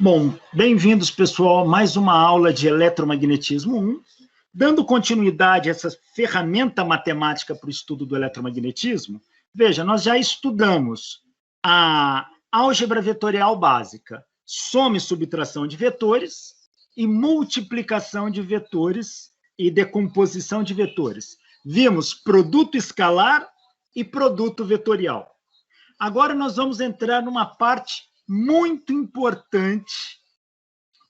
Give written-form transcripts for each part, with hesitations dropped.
Bom, bem-vindos, pessoal, a mais uma aula de eletromagnetismo 1, dando continuidade a essa ferramenta matemática para o estudo do eletromagnetismo. Veja, nós já estudamos a álgebra vetorial básica, soma e subtração de vetores e multiplicação de vetores e decomposição de vetores. Vimos produto escalar e produto vetorial. Agora nós vamos entrar numa parte muito importante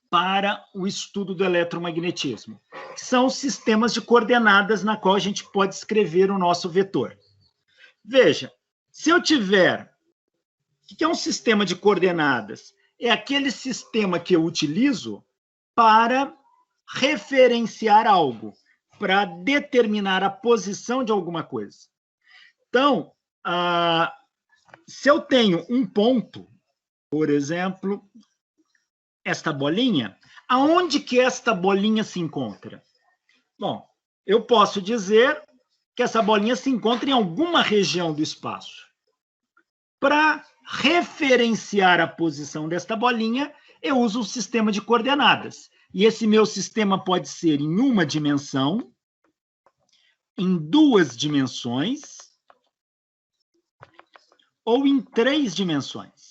para o estudo do eletromagnetismo, que são os sistemas de coordenadas na qual a gente pode escrever o nosso vetor. Veja, se eu tiver... O que é um sistema de coordenadas? É aquele sistema que eu utilizo para referenciar algo, para determinar a posição de alguma coisa. Então, se eu tenho um ponto, por exemplo, esta bolinha, aonde que esta bolinha se encontra? Bom, eu posso dizer que essa bolinha se encontra em alguma região do espaço. Para referenciar a posição desta bolinha, eu uso o sistema de coordenadas. E esse meu sistema pode ser em uma dimensão, em duas dimensões, ou em três dimensões.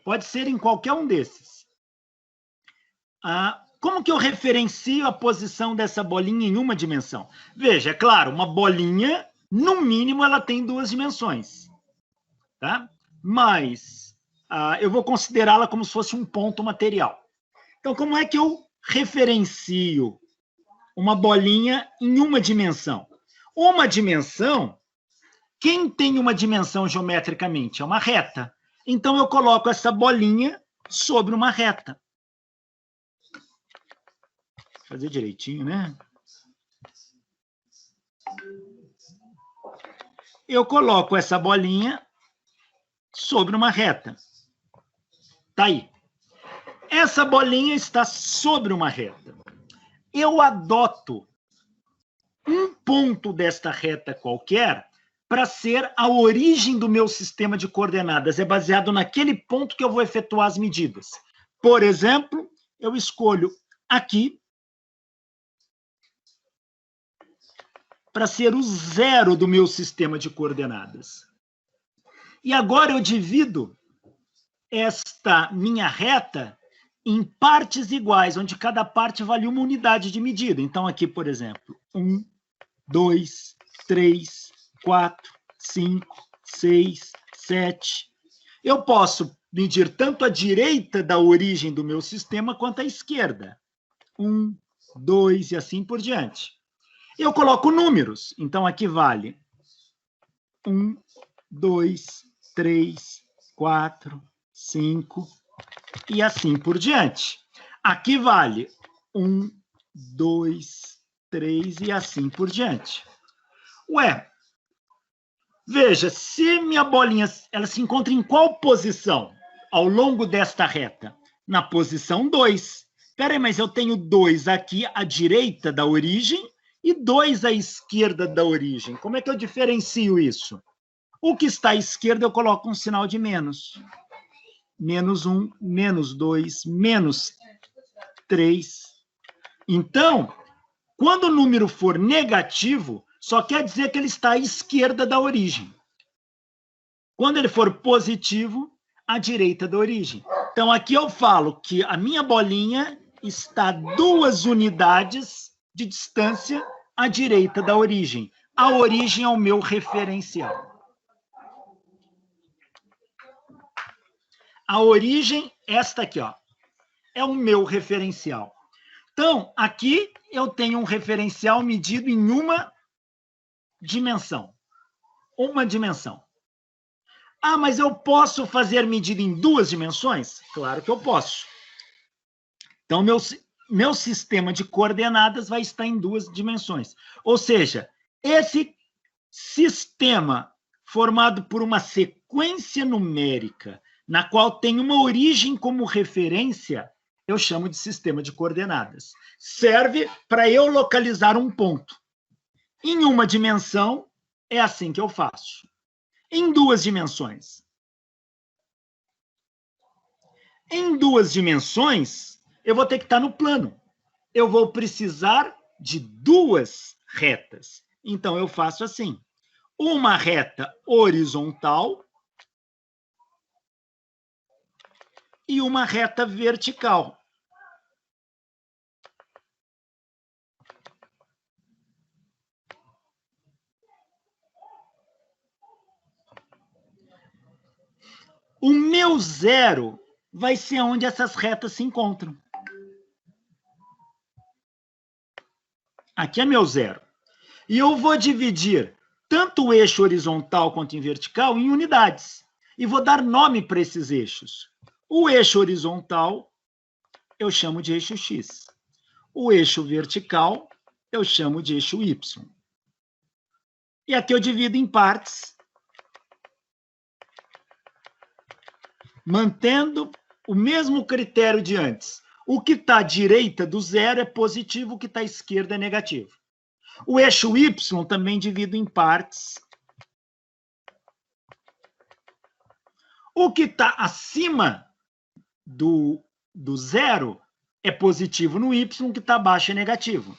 Pode ser em qualquer um desses. Como que eu referencio a posição dessa bolinha em uma dimensão? Veja, é claro, uma bolinha, no mínimo, ela tem duas dimensões. Tá? Mas eu vou considerá-la como se fosse um ponto material. Então, como é que eu referencio uma bolinha em uma dimensão? Uma dimensão, quem tem uma dimensão geometricamente? É uma reta. Então, eu coloco essa bolinha sobre uma reta. Vou fazer direitinho, né? Eu coloco essa bolinha sobre uma reta. Tá aí. Essa bolinha está sobre uma reta. Eu adoto um ponto desta reta qualquer para ser a origem do meu sistema de coordenadas. É baseado naquele ponto que eu vou efetuar as medidas. Por exemplo, eu escolho aqui para ser o zero do meu sistema de coordenadas. E agora eu divido esta minha reta em partes iguais, onde cada parte vale uma unidade de medida. Então, aqui, por exemplo, 1, 2, 3, 4, 5, 6, 7. Eu posso medir tanto a direita da origem do meu sistema quanto a esquerda. 1, 2 e assim por diante. Eu coloco números. Então, aqui vale 1, 2, 3, 4, 5 e assim por diante. Aqui vale 1, 2, 3 e assim por diante. Ué, veja, se minha bolinha ela se encontra em qual posição ao longo desta reta? Na posição 2. Espera aí, mas eu tenho 2 aqui à direita da origem e 2 à esquerda da origem. Como é que eu diferencio isso? O que está à esquerda eu coloco um sinal de menos. Menos 1, menos 2, menos 3. Então, quando o número for negativo, só quer dizer que ele está à esquerda da origem. Quando ele for positivo, à direita da origem. Então, aqui eu falo que a minha bolinha está 2 unidades de distância à direita da origem. A origem é o meu referencial. A origem, esta aqui, ó, é o meu referencial. Então, aqui eu tenho um referencial medido em uma dimensão. Uma dimensão. Mas eu posso fazer medida em 2 dimensões? Claro que eu posso. Então, meu sistema de coordenadas vai estar em 2 dimensões. Ou seja, esse sistema formado por uma sequência numérica, na qual tem uma origem como referência, eu chamo de sistema de coordenadas. Serve para eu localizar um ponto. Em uma dimensão, é assim que eu faço. Em 2 dimensões. Em 2 dimensões, eu vou ter que estar no plano. Eu vou precisar de 2 retas. Então, eu faço assim. Uma reta horizontal e uma reta vertical. O meu zero vai ser onde essas retas se encontram. Aqui é meu zero. E eu vou dividir tanto o eixo horizontal quanto em vertical em unidades. E vou dar nome para esses eixos. O eixo horizontal eu chamo de eixo X. O eixo vertical eu chamo de eixo Y. E aqui eu divido em partes, mantendo o mesmo critério de antes. O que está à direita do zero é positivo, o que está à esquerda é negativo. O eixo Y também divido em partes. O que está acima do zero é positivo no Y, o que está abaixo é negativo.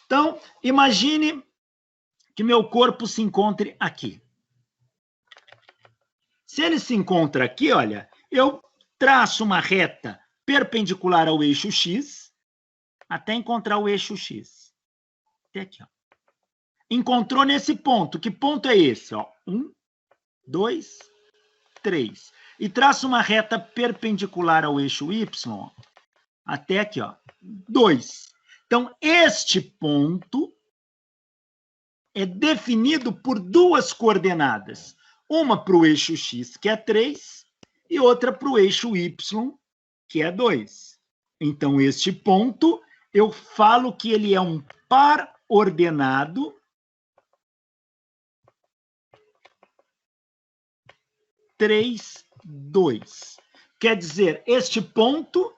Então, imagine que meu corpo se encontre aqui. Se ele se encontra aqui, olha, eu traço uma reta perpendicular ao eixo X, até encontrar o eixo X. Até aqui, ó. Encontrou nesse ponto. Que ponto é esse? 1, 2, 3. E traço uma reta perpendicular ao eixo Y, ó, até aqui, ó, 2. Então, este ponto é definido por 2 coordenadas. Uma para o eixo X, que é 3, e outra para o eixo Y, que é 2. Então, este ponto, eu falo que ele é um par ordenado 3, 2. Quer dizer, este ponto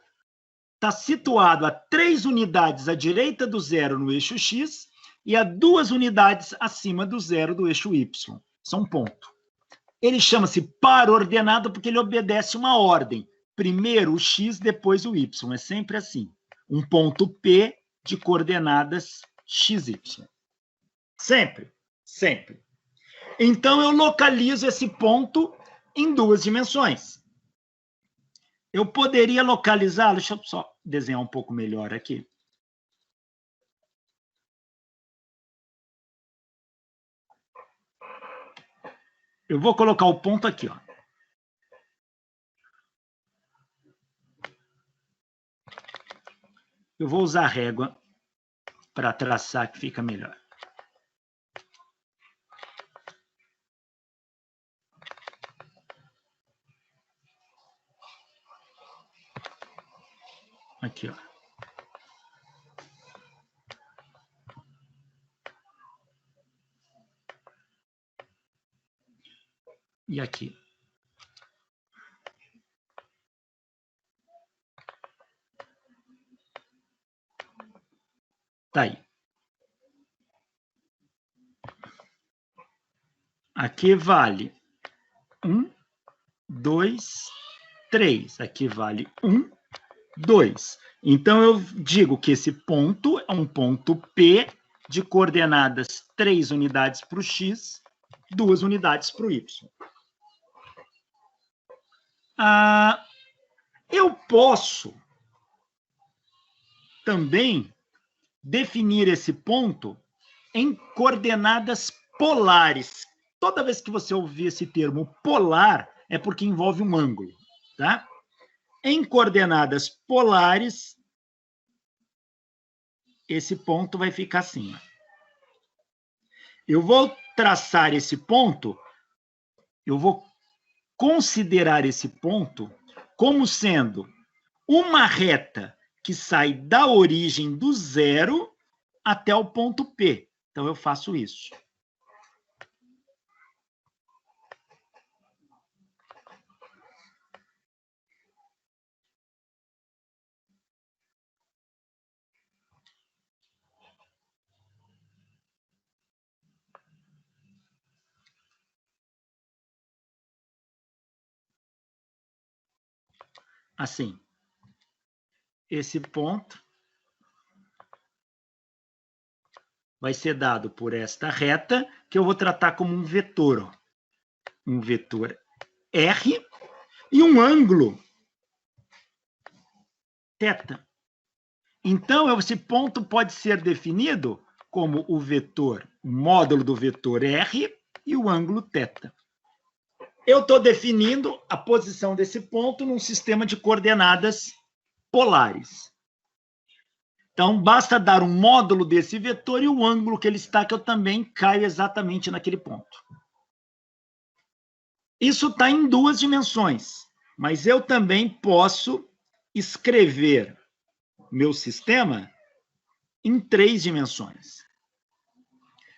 está situado a 3 unidades à direita do zero no eixo X e a 2 unidades acima do zero do eixo Y. Isso é um ponto. Ele chama-se par ordenado porque ele obedece uma ordem. Primeiro o X, depois o Y. É sempre assim. Um ponto P de coordenadas XY. Sempre, sempre. Então, eu localizo esse ponto em 2 dimensões. Eu poderia localizá-lo, deixa eu só desenhar um pouco melhor aqui. Eu vou colocar o ponto aqui, ó. Eu vou usar a régua para traçar que fica melhor. Aqui, ó. E aqui. Tá aí. Aqui vale 1, 2, 3. Aqui vale 1, 2. Então, eu digo que esse ponto é um ponto P de coordenadas 3 unidades para o X, 2 unidades para o Y. Eu posso também definir esse ponto em coordenadas polares. Toda vez que você ouvir esse termo polar, é porque envolve um ângulo, tá? Em coordenadas polares, esse ponto vai ficar assim. Eu vou traçar esse ponto, eu vou considerar esse ponto como sendo uma reta que sai da origem do zero até o ponto P. Então, eu faço isso. assim. Esse ponto vai ser dado por esta reta, que eu vou tratar como um vetor. Ó. Um vetor R e um ângulo θ. Então, esse ponto pode ser definido como o vetor, o módulo do vetor R e o ângulo θ. Eu estou definindo a posição desse ponto num sistema de coordenadas polares. Então, basta dar um módulo desse vetor e o ângulo que ele está, que eu também caio exatamente naquele ponto. Isso está em 2 dimensões, mas eu também posso escrever meu sistema em 3 dimensões.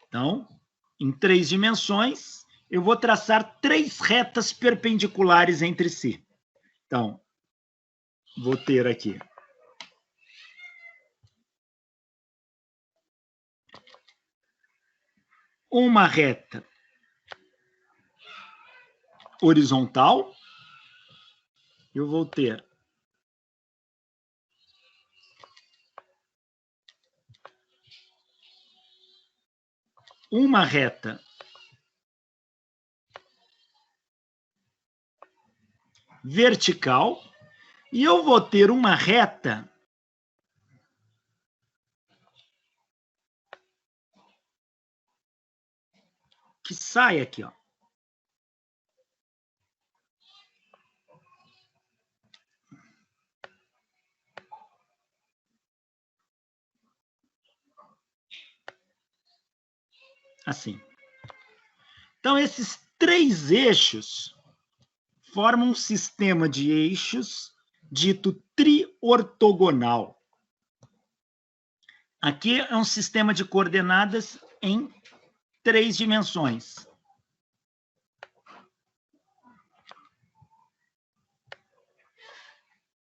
Então, em 3 dimensões, eu vou traçar 3 retas perpendiculares entre si. Então, vou ter aqui uma reta horizontal, eu vou ter uma reta vertical e eu vou ter uma reta que sai aqui, ó. Assim. Então, esses 3 eixos formam um sistema de eixos dito triortogonal. Aqui é um sistema de coordenadas em 3 dimensões.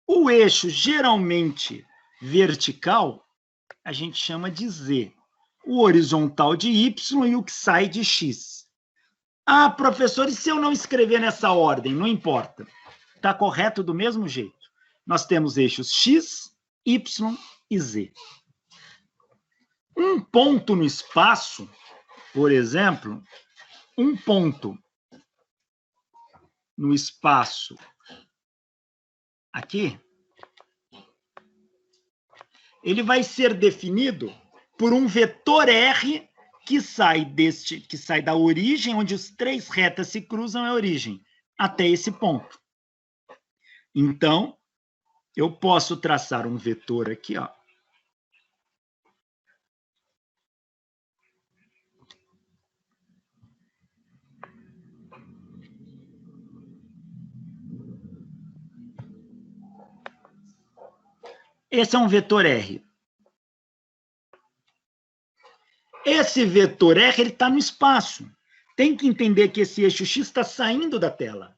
O eixo geralmente vertical, a gente chama de Z. O horizontal de Y e o que sai de X. Ah, professor, e se eu não escrever nessa ordem? Não importa. Está correto do mesmo jeito. Nós temos eixos X, Y e Z. Um ponto no espaço, por exemplo, um ponto no espaço aqui, ele vai ser definido por um vetor R que sai da origem, onde as 3 retas se cruzam, é a origem, até esse ponto. Então, eu posso traçar um vetor aqui, ó. Esse é um vetor R. Esse vetor R está no espaço. Tem que entender que esse eixo X está saindo da tela.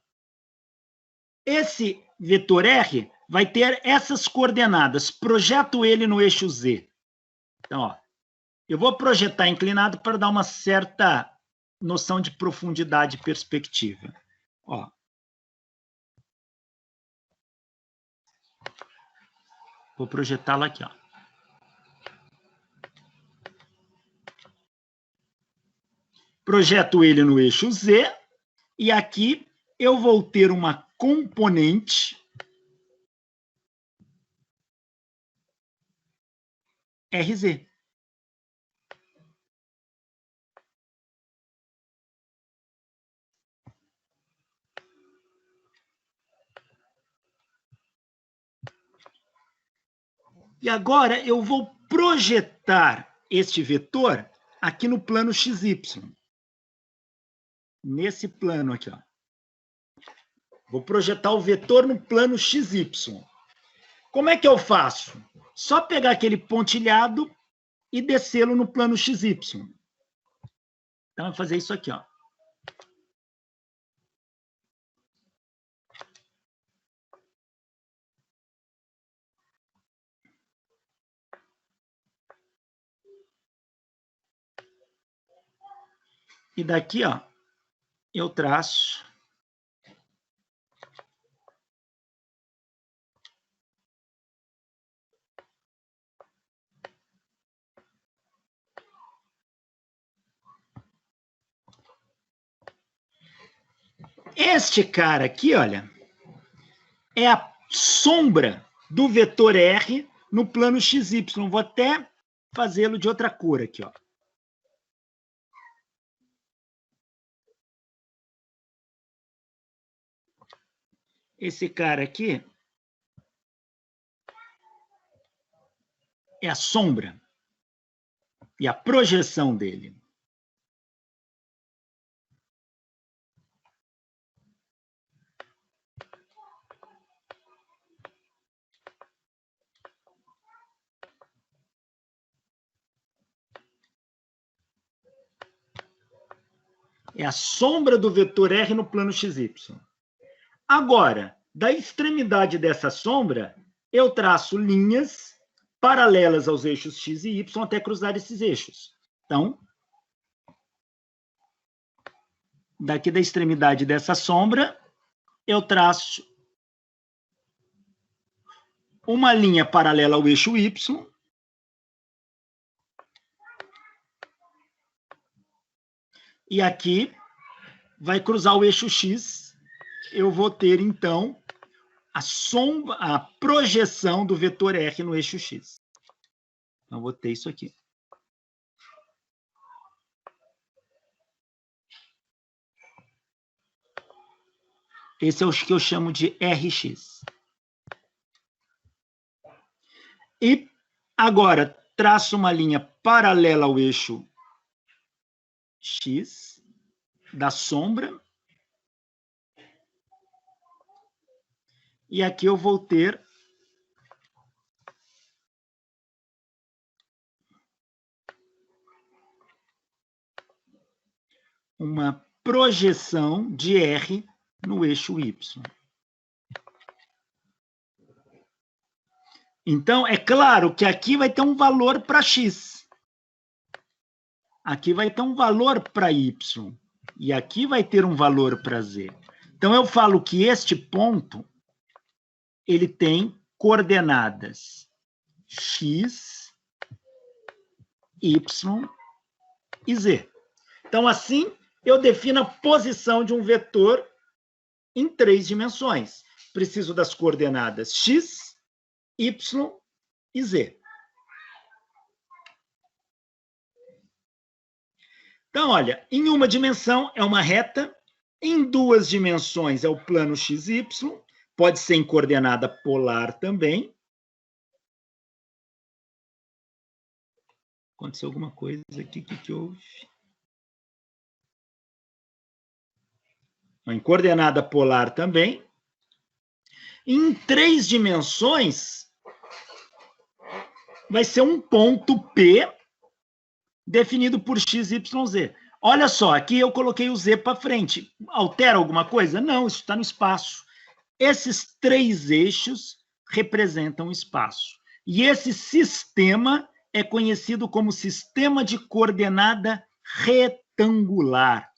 Esse vetor R vai ter essas coordenadas. Projeto ele no eixo Z. Então, ó, eu vou projetar inclinado para dar uma certa noção de profundidade e perspectiva. Ó. Vou projetá-lo aqui, ó. Projeto ele no eixo Z, e aqui eu vou ter uma componente RZ. E agora eu vou projetar este vetor aqui no plano XY. Nesse plano aqui, ó. Vou projetar o vetor no plano XY. Como é que eu faço? Só pegar aquele pontilhado e descê-lo no plano XY. Então, eu vou fazer isso aqui, ó. E daqui, ó, eu traço Este cara aqui, olha, é a sombra do vetor R no plano XY. Vou até fazê-lo de outra cor aqui, ó. Esse cara aqui é a sombra e a projeção dele. É a sombra do vetor R no plano XY. Agora, da extremidade dessa sombra, eu traço linhas paralelas aos eixos X e Y até cruzar esses eixos. Então, daqui da extremidade dessa sombra, eu traço uma linha paralela ao eixo Y. E aqui vai cruzar o eixo X. Eu vou ter, então, a projeção do vetor R no eixo X. Então, vou ter isso aqui. Esse é o que eu chamo de RX. E agora, traço uma linha paralela ao eixo X da sombra. E aqui eu vou ter uma projeção de R no eixo Y. Então, é claro que aqui vai ter um valor para X. Aqui vai ter um valor para Y. E aqui vai ter um valor para Z. Então, eu falo que este ponto, ele tem coordenadas X, Y e Z. Então, assim, eu defino a posição de um vetor em 3 dimensões. Preciso das coordenadas X, Y e Z. Então, olha, em uma dimensão é uma reta, em 2 dimensões é o plano XY, pode ser em coordenada polar também. Aconteceu alguma coisa aqui, o que houve? Em coordenada polar também. Em 3 dimensões, vai ser um ponto P definido por x, y, z. Olha só, aqui eu coloquei o z para frente. Altera alguma coisa? Não, isso está no espaço. Esses 3 eixos representam o espaço. E esse sistema é conhecido como sistema de coordenada retangular.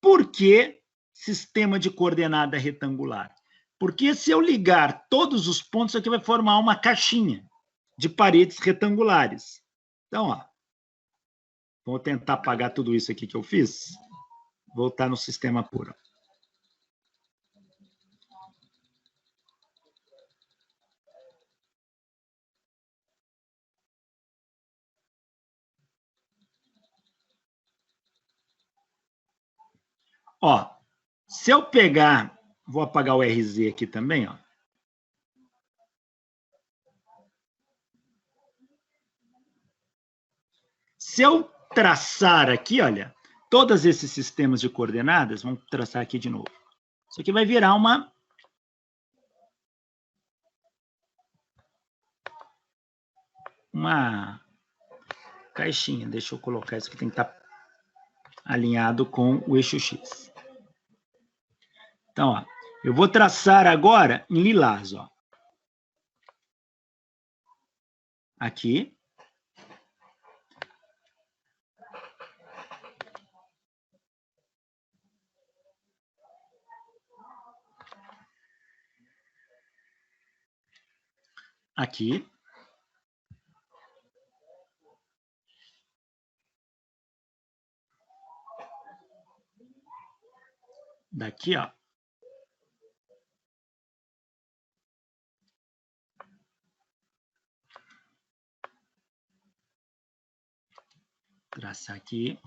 Por que sistema de coordenada retangular? Porque se eu ligar todos os pontos, aqui vai formar uma caixinha de paredes retangulares. Então, ó, vou tentar apagar tudo isso aqui que eu fiz. Voltar no sistema puro. Ó, se eu pegar, vou apagar o RZ aqui também, ó. Se eu traçar aqui, olha, todos esses sistemas de coordenadas, vamos traçar aqui de novo. Isso aqui vai virar uma caixinha. Deixa eu colocar isso aqui, tem que estar alinhado com o eixo X. Então, ó, eu vou traçar agora em lilás, ó. Aqui. Aqui. Daqui, ó, traçar aqui.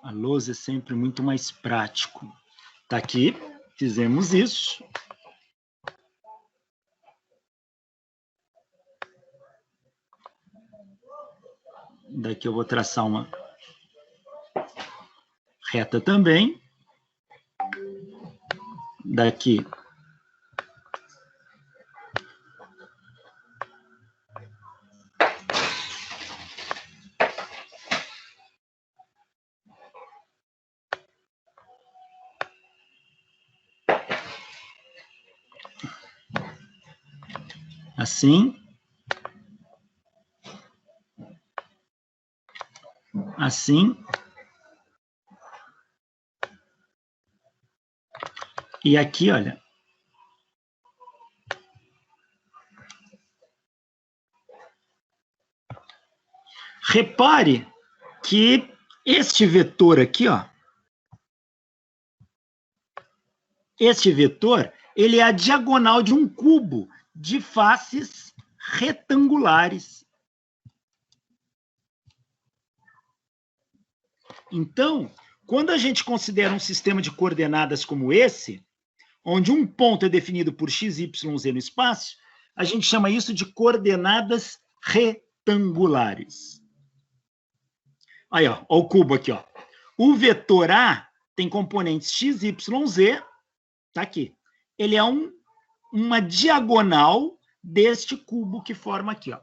A lousa é sempre muito mais prático. Tá aqui, fizemos isso. Daqui eu vou traçar uma reta também. Daqui. Assim. Assim. E aqui, olha. Repare que este vetor aqui, ó. Este vetor, ele é a diagonal de um cubo de faces retangulares. Então, quando a gente considera um sistema de coordenadas como esse, onde um ponto é definido por x, y, z no espaço, a gente chama isso de coordenadas retangulares. Aí, ó o cubo aqui, ó. O vetor A tem componentes x, y, z, tá aqui. Ele é uma diagonal deste cubo que forma aqui, ó.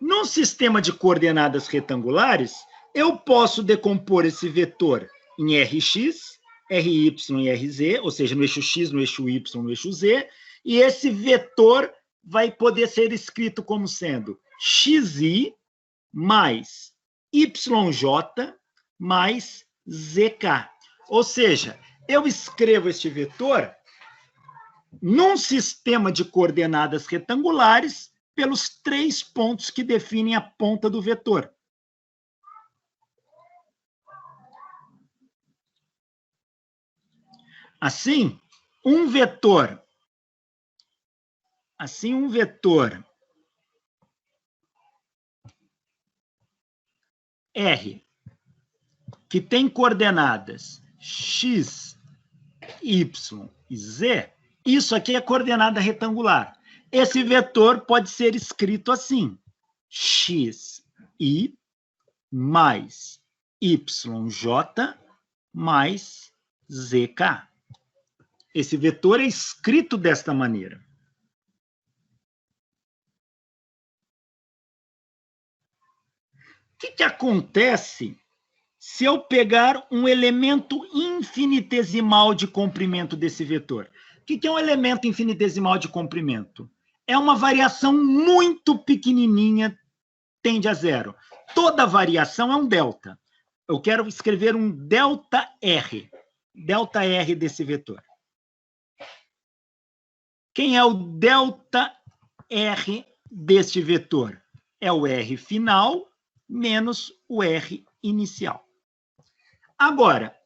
Num sistema de coordenadas retangulares, eu posso decompor esse vetor em Rx, Ry e Rz, ou seja, no eixo x, no eixo y, no eixo z, e esse vetor vai poder ser escrito como sendo xi mais yj mais zk. Ou seja, eu escrevo este vetor num sistema de coordenadas retangulares pelos 3 pontos que definem a ponta do vetor. Assim, um vetor R, que tem coordenadas x, y e z, isso aqui é coordenada retangular. Esse vetor pode ser escrito assim: xi mais yj mais zk. Esse vetor é escrito desta maneira. O que acontece se eu pegar um elemento infinitesimal de comprimento desse vetor? O que é um elemento infinitesimal de comprimento? É uma variação muito pequenininha, tende a zero. Toda variação é um delta. Eu quero escrever um delta R desse vetor. Quem é o delta R deste vetor? É o R final menos o R inicial. Agora,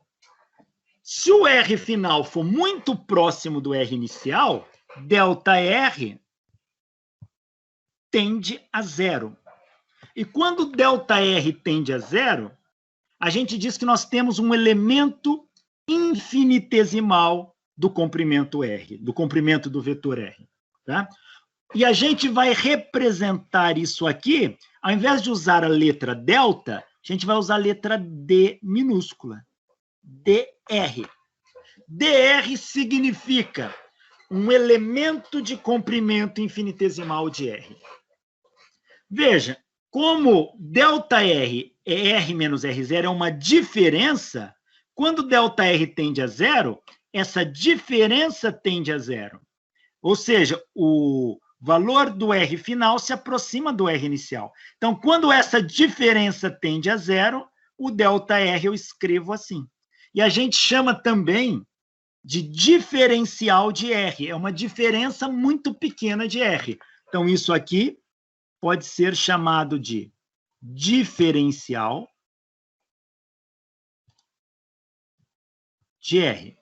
se o R final for muito próximo do R inicial, delta R tende a zero. E quando delta R tende a zero, a gente diz que nós temos um elemento infinitesimal do comprimento R, do comprimento do vetor R. Tá? E a gente vai representar isso aqui, ao invés de usar a letra delta, a gente vai usar a letra D minúscula. DR. DR significa um elemento de comprimento infinitesimal de R. Veja, como ΔR é R menos R0 é uma diferença, quando ΔR tende a zero, essa diferença tende a zero. Ou seja, o valor do R final se aproxima do R inicial. Então, quando essa diferença tende a zero, o ΔR eu escrevo assim. E a gente chama também de diferencial de R. É uma diferença muito pequena de R. Então, isso aqui pode ser chamado de diferencial de R.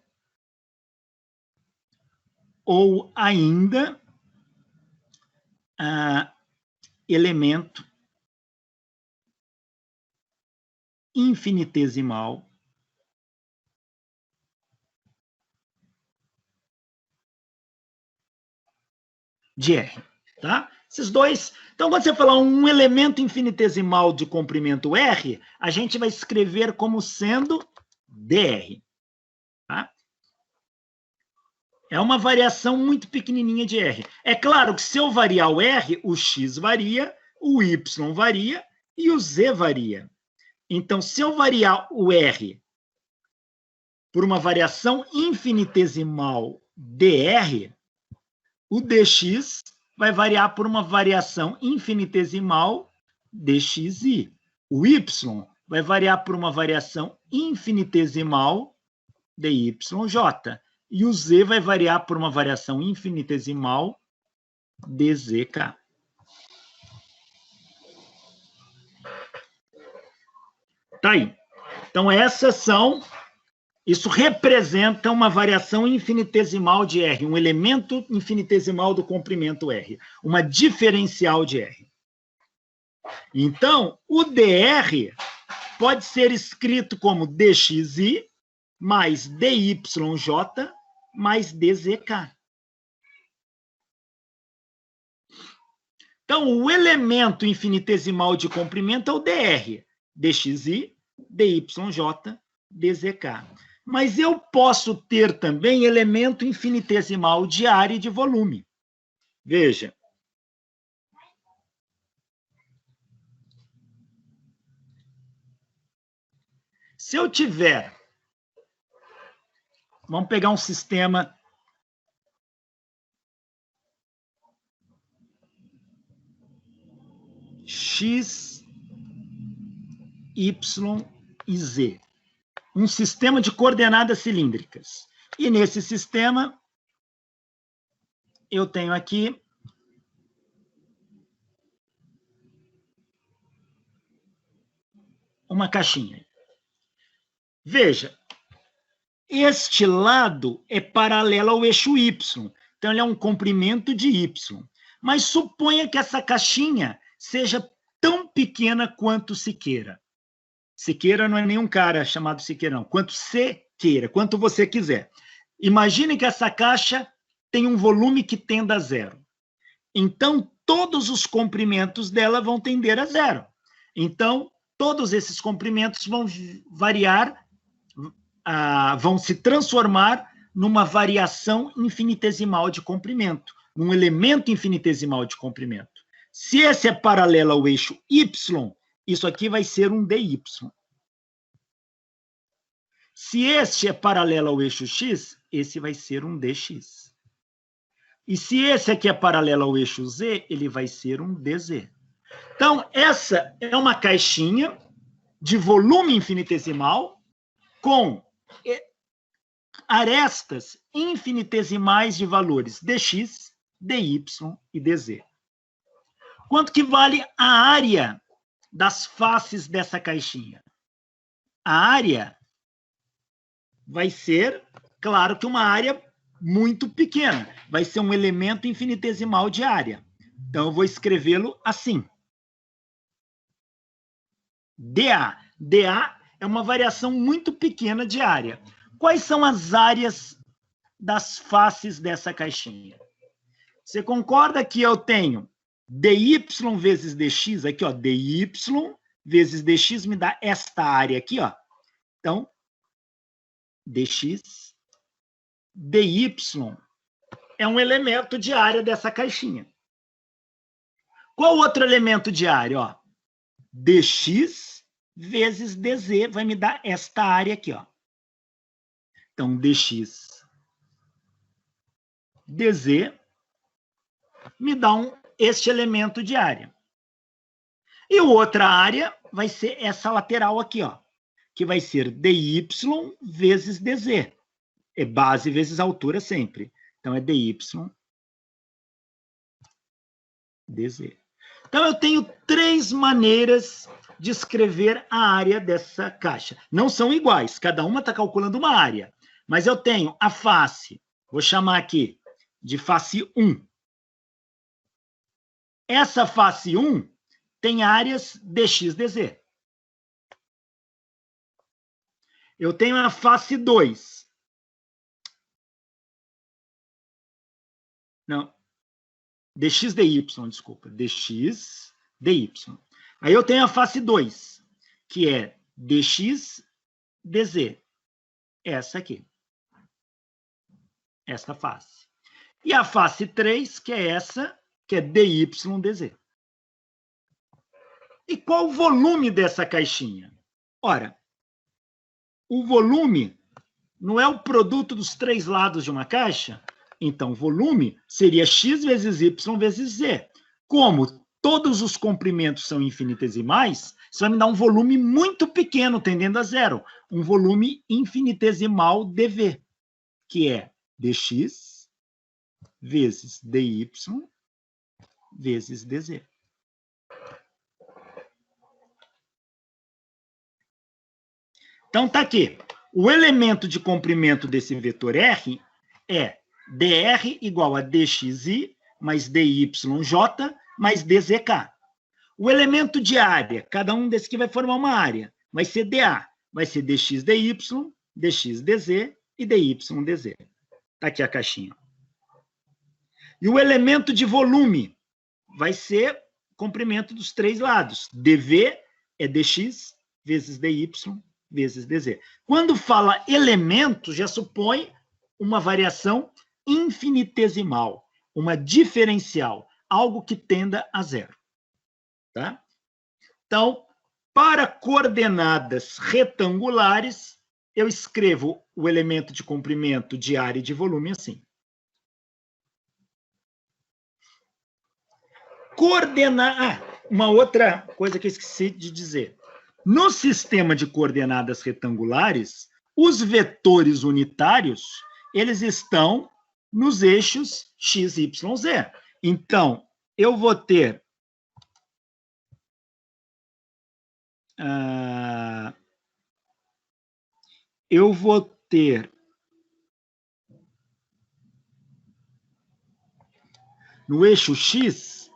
Ou ainda, elemento infinitesimal de R, tá? Esses dois. Então, quando você falar um elemento infinitesimal de comprimento R, a gente vai escrever como sendo dr, tá? É uma variação muito pequenininha de R. É claro que se eu variar o R, o X varia, o Y varia e o Z varia. Então, se eu variar o R por uma variação infinitesimal dr, o dx vai variar por uma variação infinitesimal dxi. O y vai variar por uma variação infinitesimal dyj. E o z vai variar por uma variação infinitesimal dzk. Tá aí. Então, isso representa uma variação infinitesimal de R, um elemento infinitesimal do comprimento R, uma diferencial de R. Então, o dr pode ser escrito como dxi mais dyj mais dzk. Então, o elemento infinitesimal de comprimento é o dr, dxi, dyj, dzk. Mas eu posso ter também elemento infinitesimal de área e de volume. Veja. Se eu tiver... Vamos pegar um sistema... X, Y e Z. Um sistema de coordenadas cilíndricas. E nesse sistema, eu tenho aqui uma caixinha. Veja, este lado é paralelo ao eixo Y. Então, ele é um comprimento de Y. Mas suponha que essa caixinha seja tão pequena quanto Siqueira. Siqueira não é nenhum cara chamado Siqueira, não. Quanto você queira, quanto você quiser. Imagine que essa caixa tem um volume que tenda a zero. Então, todos os comprimentos dela vão tender a zero. Então, todos esses comprimentos vão variar, vão se transformar numa variação infinitesimal de comprimento, num elemento infinitesimal de comprimento. Se esse é paralelo ao eixo Y, isso aqui vai ser um dy. Se este é paralelo ao eixo X, esse vai ser um dx. E se esse aqui é paralelo ao eixo Z, ele vai ser um dz. Então, essa é uma caixinha de volume infinitesimal com arestas infinitesimais de valores dx, dy e dz. Quanto que vale a área das faces dessa caixinha? A área vai ser, claro que uma área muito pequena. Vai ser um elemento infinitesimal de área. Então, eu vou escrevê-lo assim. dA. dA é uma variação muito pequena de área. Quais são as áreas das faces dessa caixinha? Você concorda que eu tenho dy vezes dx, aqui, ó, dy vezes dx me dá esta área aqui, ó. Então, dx, dy é um elemento de área dessa caixinha. Qual outro elemento de área? Ó? Dx vezes dz vai me dar esta área aqui. Ó. Então, dx, dz me dá este elemento de área. E outra área vai ser essa lateral aqui, ó, que vai ser dy vezes dz. É base vezes altura sempre. Então, é dy dz. Então, eu tenho 3 maneiras de escrever a área dessa caixa. Não são iguais, cada uma está calculando uma área. Mas eu tenho a face, vou chamar aqui de face 1. Essa face 1 tem áreas dx, dz. Eu tenho a face 2. Não. dx, dy, desculpa. dx, dy. Aí eu tenho a face 2, que é dx, dz. Essa aqui. Esta face. E a face 3, que é essa, que é dy, dz. E qual o volume dessa caixinha? Ora, o volume não é o produto dos 3 lados de uma caixa? Então, o volume seria x vezes y vezes z. Como todos os comprimentos são infinitesimais, isso vai me dar um volume muito pequeno, tendendo a zero. Um volume infinitesimal dv, que é dx vezes dy vezes dz. Então, está aqui. O elemento de comprimento desse vetor R é dr igual a dxi mais dyj mais dzk. O elemento de área, cada um desses aqui vai formar uma área, vai ser dA, vai ser dx dy, dx dz e dy dz. Está aqui a caixinha. E o elemento de volume vai ser comprimento dos 3 lados. dv é dx vezes dy vezes dz. Quando fala elemento, já supõe uma variação infinitesimal, uma diferencial, algo que tenda a zero. Tá? Então, para coordenadas retangulares, eu escrevo o elemento de comprimento, de área e de volume assim. Uma outra coisa que eu esqueci de dizer. No sistema de coordenadas retangulares, os vetores unitários, eles estão nos eixos x, y, z. Então, eu vou ter no eixo x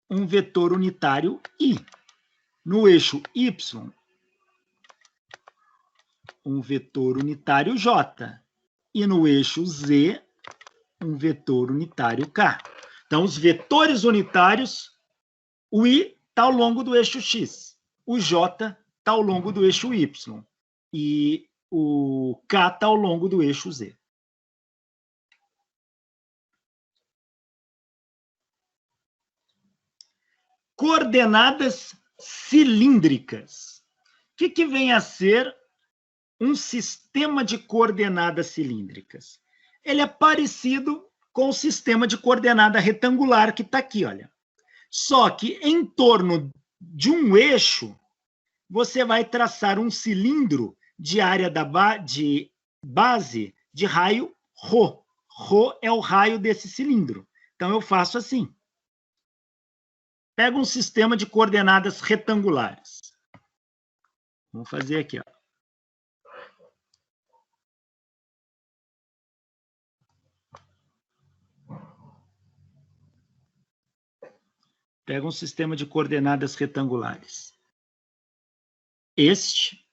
um vetor unitário i. No eixo y, um vetor unitário j. E no eixo z, um vetor unitário k. Então, os vetores unitários, o i está ao longo do eixo x, o j está ao longo do eixo y e o k está ao longo do eixo z. Coordenadas cilíndricas. O que vem a ser um sistema de coordenadas cilíndricas? Ele é parecido com o sistema de coordenada retangular que está aqui, olha. Só que em torno de um eixo, você vai traçar um cilindro de área de base de raio ρ. ρ é o raio desse cilindro. Então, eu faço assim. Pega um sistema de coordenadas retangulares. Vamos fazer aqui, ó. Pega um sistema de coordenadas retangulares. Este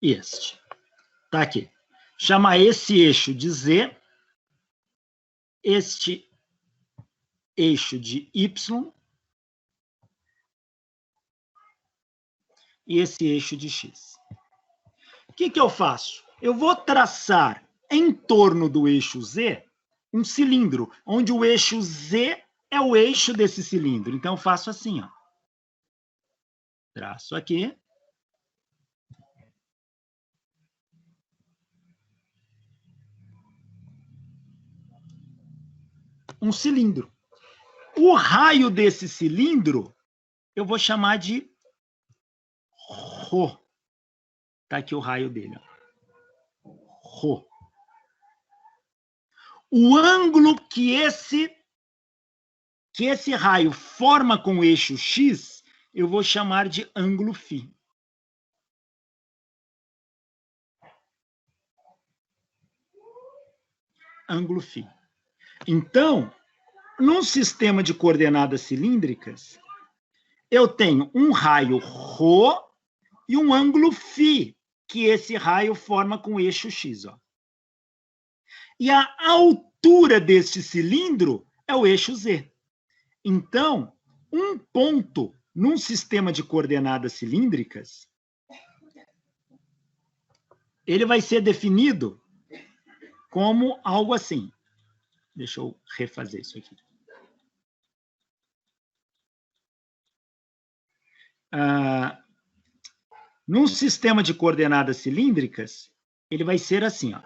e este. Tá aqui. Chama esse eixo de Z, este eixo de Y e esse eixo de X. O que eu faço? Eu vou traçar em torno do eixo Z um cilindro, onde o eixo Z é o eixo desse cilindro. Então, eu faço assim, ó. Traço aqui. um cilindro. O raio desse cilindro, eu vou chamar de ρ. Está aqui o raio dele. Ó. ρ. O ângulo que esse raio forma com o eixo x, eu vou chamar de ângulo φ. Ângulo φ. Então, num sistema de coordenadas cilíndricas, eu tenho um raio ρ e um ângulo φ, que esse raio forma com o eixo x. Ó. E a altura deste cilindro é o eixo z. Então, um ponto num sistema de coordenadas cilíndricas, ele vai ser definido como algo assim. Deixa eu refazer isso aqui. Num sistema de coordenadas cilíndricas, ele vai ser assim, ó.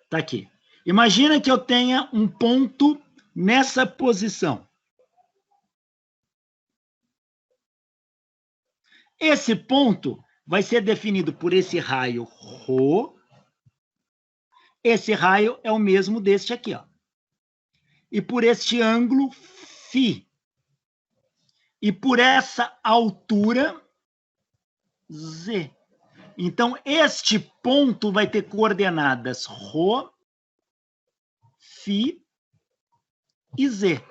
Tá aqui. Imagina que eu tenha um ponto nessa posição. Esse ponto vai ser definido por esse raio ρ. Esse raio é o mesmo deste aqui, ó. E por este ângulo φ. E por essa altura z. Então, este ponto vai ter coordenadas ρ, φ e z.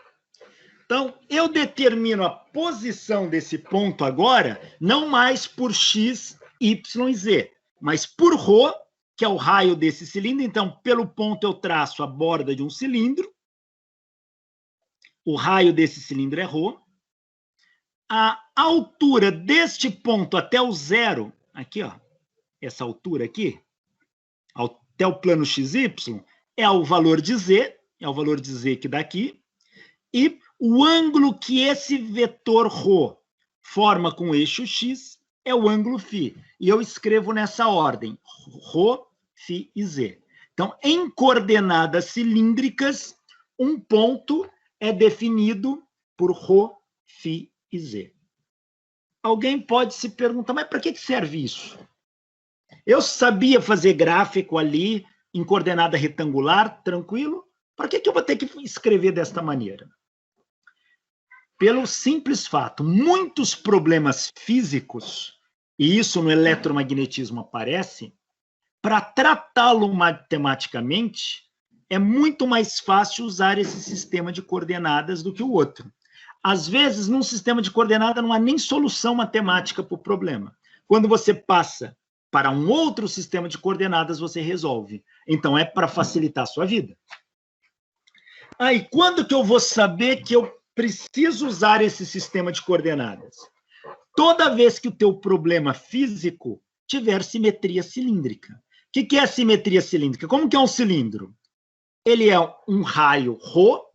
Então, eu determino a posição desse ponto agora, não mais por x, y e z, mas por ρ, que é o raio desse cilindro. Então, pelo ponto eu traço a borda de um cilindro. O raio desse cilindro é ρ. A altura deste ponto até o zero, aqui, ó, essa altura aqui, até o plano XY, é o valor de z, é o valor de z que dá aqui, e o ângulo que esse vetor ρ forma com o eixo x é o ângulo φ. E eu escrevo nessa ordem, ρ, φ e z. Então, em coordenadas cilíndricas, um ponto é definido por ρ, φ e z. Alguém pode se perguntar, mas para que serve isso? Eu sabia fazer gráfico ali, em coordenada retangular, tranquilo. Para que eu vou ter que escrever desta maneira? Pelo simples fato, muitos problemas físicos, e isso no eletromagnetismo aparece, para tratá-lo matematicamente, é muito mais fácil usar esse sistema de coordenadas do que o outro. Às vezes, num sistema de coordenada, não há nem solução matemática para o problema. Quando você passa para um outro sistema de coordenadas, você resolve. Então, é para facilitar a sua vida. Aí, quando que eu vou saber que eu preciso usar esse sistema de coordenadas? Toda vez que o teu problema físico tiver simetria cilíndrica. O que é simetria cilíndrica? Como que é um cilindro? Ele é um raio ρ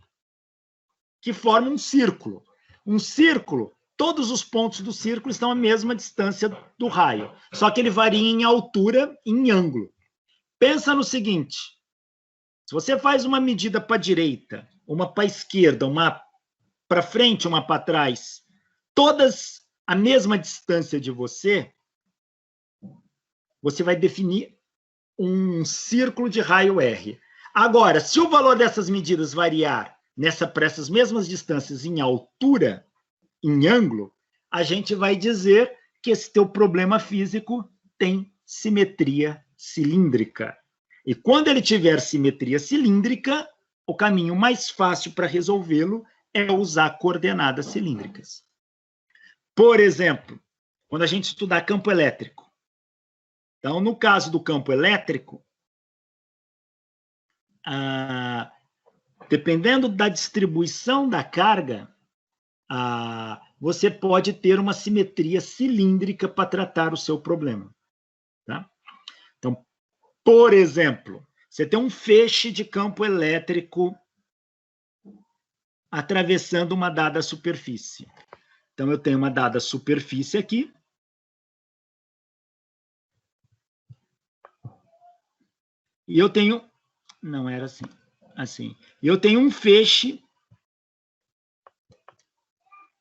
que forma um círculo. Um círculo, todos os pontos do círculo estão à mesma distância do raio, só que ele varia em altura e em ângulo. Pensa no seguinte, se você faz uma medida para a direita, uma para a esquerda, uma para frente, uma para trás, todas a mesma distância de você, você vai definir um círculo de raio R. Agora, se o valor dessas medidas variar para essas mesmas distâncias em altura, em ângulo, a gente vai dizer que esse teu problema físico tem simetria cilíndrica. E quando ele tiver simetria cilíndrica, o caminho mais fácil para resolvê-lo é usar coordenadas cilíndricas. Por exemplo, quando a gente estudar campo elétrico. Então, no caso do campo elétrico, dependendo da distribuição da carga, você pode ter uma simetria cilíndrica para tratar o seu problema. Tá? Então, Por exemplo, você tem um feixe de campo elétrico atravessando uma dada superfície. Então, eu tenho uma dada superfície aqui. E eu tenho... Não era assim. Assim. E eu tenho um feixe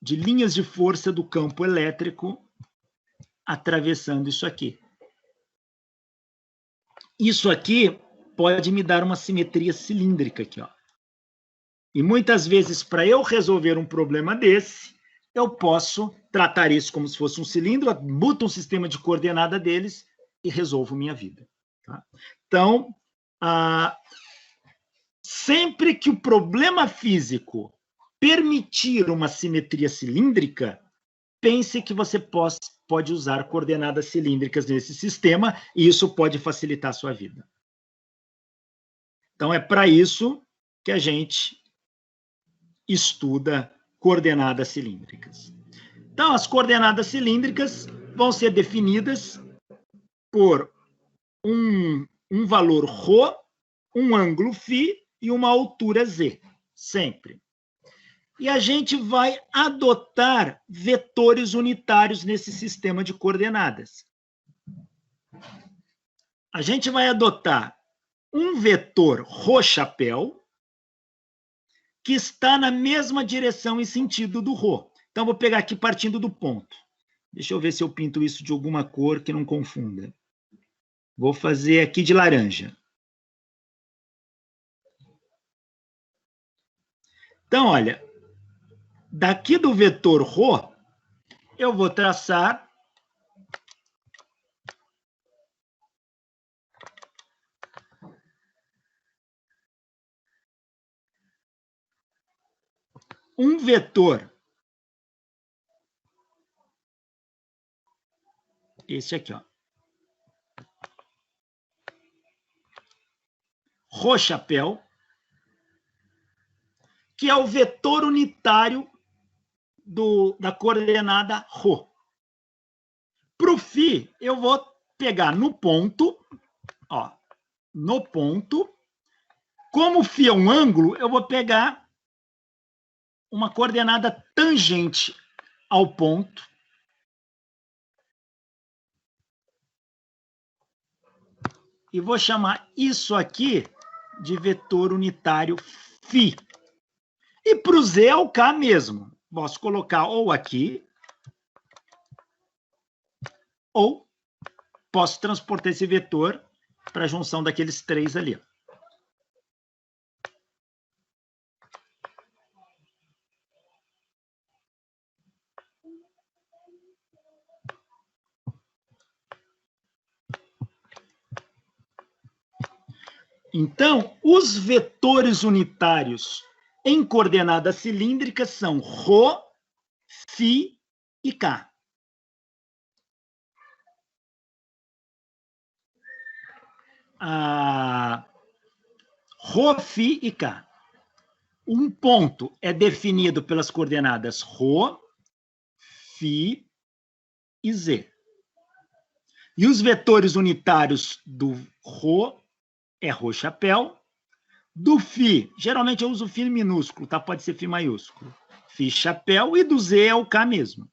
de linhas de força do campo elétrico atravessando isso aqui. Isso aqui pode me dar uma simetria cilíndrica aqui, ó. E muitas vezes, para eu resolver um problema desse, eu posso tratar isso como se fosse um cilindro, boto um sistema de coordenada deles e resolvo minha vida. Tá? Então, sempre que o problema físico permitir uma simetria cilíndrica, pense que você pode usar coordenadas cilíndricas nesse sistema e isso pode facilitar a sua vida. Então, é para isso que a gente estuda coordenadas cilíndricas. Então, as coordenadas cilíndricas vão ser definidas por um valor ρ, um ângulo φ e uma altura z, sempre. E a gente vai adotar vetores unitários nesse sistema de coordenadas. A gente vai adotar um vetor ρ-chapéu, que está na mesma direção e sentido do ρ. Então, vou pegar aqui partindo do ponto. Deixa eu ver se eu pinto isso de alguma cor que não confunda. Vou fazer aqui de laranja. Então, olha, daqui do vetor ρ, eu vou traçar um vetor. Esse aqui, ó. ρ-chapéu, que é o vetor unitário da coordenada ρ. Para o φ, eu vou pegar no ponto, ó, no ponto. Como o φ é um ângulo, eu vou pegar uma coordenada tangente ao ponto. E vou chamar isso aqui de vetor unitário φ. E para o z é o k mesmo. Posso colocar ou aqui, ou posso transportar esse vetor para a junção daqueles três ali. Então, os vetores unitários em coordenadas cilíndricas são ρ, φ e k. Ρ, φ e k. Um ponto é definido pelas coordenadas ρ, φ e z. E os vetores unitários do ρ é ρ-chapéu. Do φ, geralmente eu uso φ minúsculo, tá? Pode ser φ maiúsculo. φ-chapéu, e do z é o k mesmo.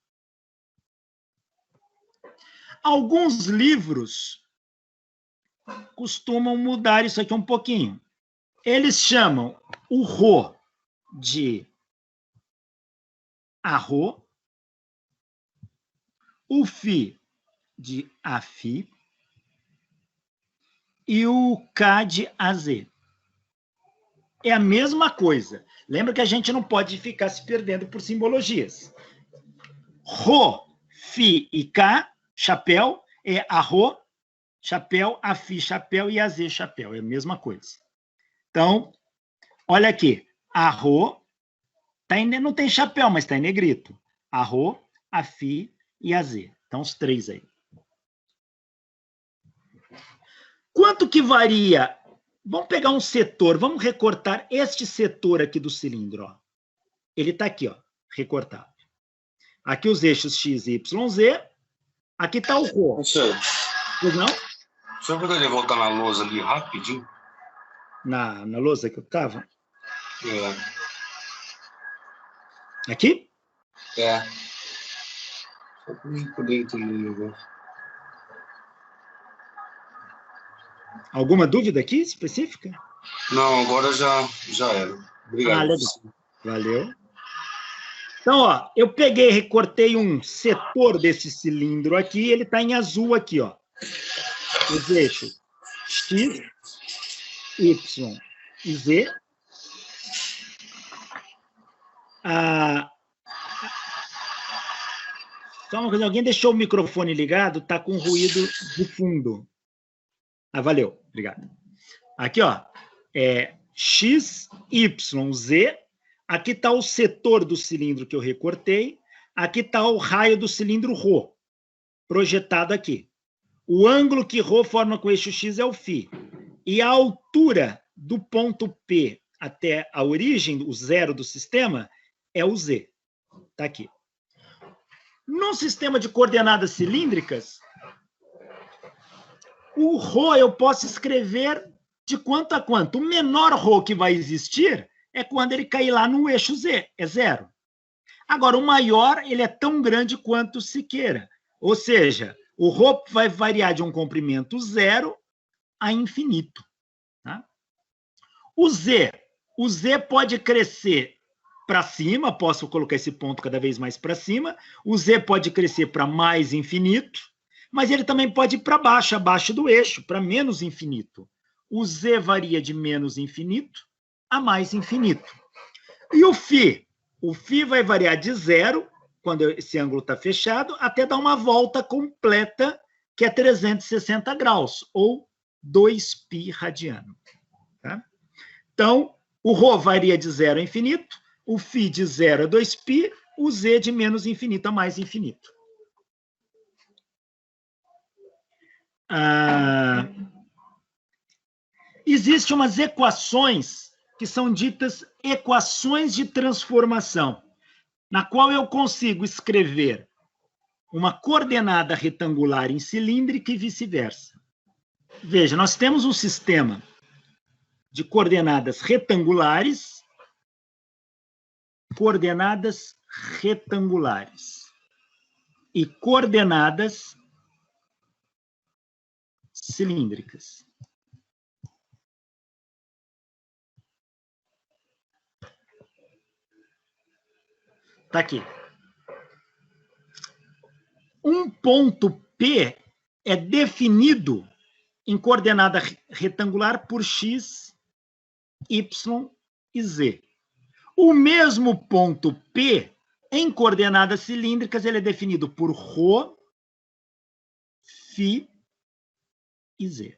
Alguns livros costumam mudar isso aqui um pouquinho. Eles chamam o ρ de arρ, o φ de af e o k de az. É a mesma coisa. Lembra que a gente não pode ficar se perdendo por simbologias. Ρ, φ e k, chapéu, é arρ, chapéu, af, chapéu e az, chapéu. É a mesma coisa. Então, olha aqui. Arρ, não tem chapéu, mas está em negrito. Arρ, af e az. Então, os três aí. Quanto que varia? Vamos pegar um setor, vamos recortar este setor aqui do cilindro. Ó. Ele está aqui, ó, recortado. Aqui os eixos x, y, z. Aqui está o ρ. Pois não? O senhor poderia voltar na lousa ali rapidinho? Na lousa que eu estava? É. Aqui? É. Só para eu poder entender o negócio. Alguma dúvida aqui específica? Não, agora já era. Obrigado. Legal. Valeu. Então, ó, eu peguei e recortei um setor desse cilindro aqui, ele está em azul aqui, ó. Os eixos X, Y e Z. Só uma coisa, alguém deixou o microfone ligado, está com ruído de fundo. Valeu, obrigado. Aqui, ó, X, Y, Z. Aqui está o setor do cilindro que eu recortei. Aqui está o raio do cilindro ρ, projetado aqui. O ângulo que ρ forma com o eixo X é o φ. E a altura do ponto P até a origem, o zero do sistema, é o Z. Está aqui. Num sistema de coordenadas cilíndricas, o ρ eu posso escrever de quanto a quanto. O menor ρ que vai existir é quando ele cair lá no eixo Z, é zero. Agora, o maior, ele é tão grande quanto se queira. Ou seja, o ρ vai variar de um comprimento zero a infinito. Tá? O Z pode crescer para cima, posso colocar esse ponto cada vez mais para cima. O Z pode crescer para mais infinito, mas ele também pode ir para baixo, abaixo do eixo, para menos infinito. O Z varia de menos infinito a mais infinito. E o φ? O φ vai variar de zero, quando esse ângulo está fechado, até dar uma volta completa, que é 360 graus, ou 2π radiano. Tá? Então, o ρ varia de zero a infinito, o φ de zero a 2π, o Z de menos infinito a mais infinito. Existem umas equações que são ditas equações de transformação, na qual eu consigo escrever uma coordenada retangular em cilíndrica e vice-versa. Veja, nós temos um sistema de coordenadas retangulares e coordenadas cilíndricas. Está aqui. Um ponto P é definido em coordenada retangular por X, Y e Z. O mesmo ponto P, em coordenadas cilíndricas, ele é definido por ρ, φ e Z.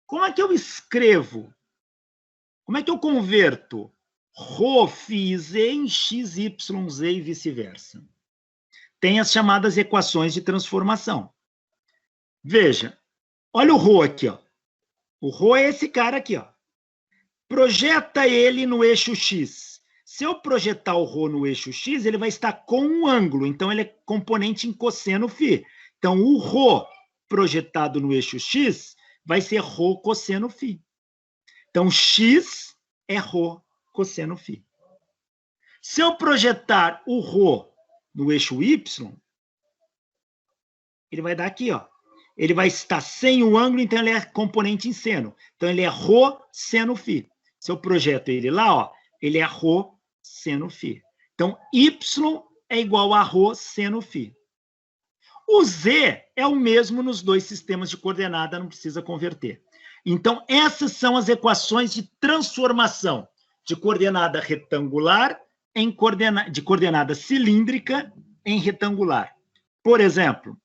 Como é que eu escrevo? Como é que eu converto ρ, φ e Z em X, Y, Z e vice-versa? Tem as chamadas equações de transformação. Veja, olha o ρ aqui, ó. O ρ é esse cara aqui, ó. Projeta ele no eixo X. Se eu projetar o ρ no eixo X, ele vai estar com um ângulo, então ele é componente em cosseno φ. Então, o ρ projetado no eixo X vai ser ρ cosseno φ. Então, X é ρ cosseno φ. Se eu projetar o ρ no eixo Y, ele vai dar aqui, ó. Ele vai estar sem o ângulo, então ele é componente em seno. Então, ele é ρ seno φ. Se eu projeto ele lá, ó, ele é ρ seno φ. Então, Y é igual a ρ seno φ. O Z é o mesmo nos dois sistemas de coordenada, não precisa converter. Então, essas são as equações de transformação de coordenada retangular de coordenada cilíndrica em retangular. Por exemplo,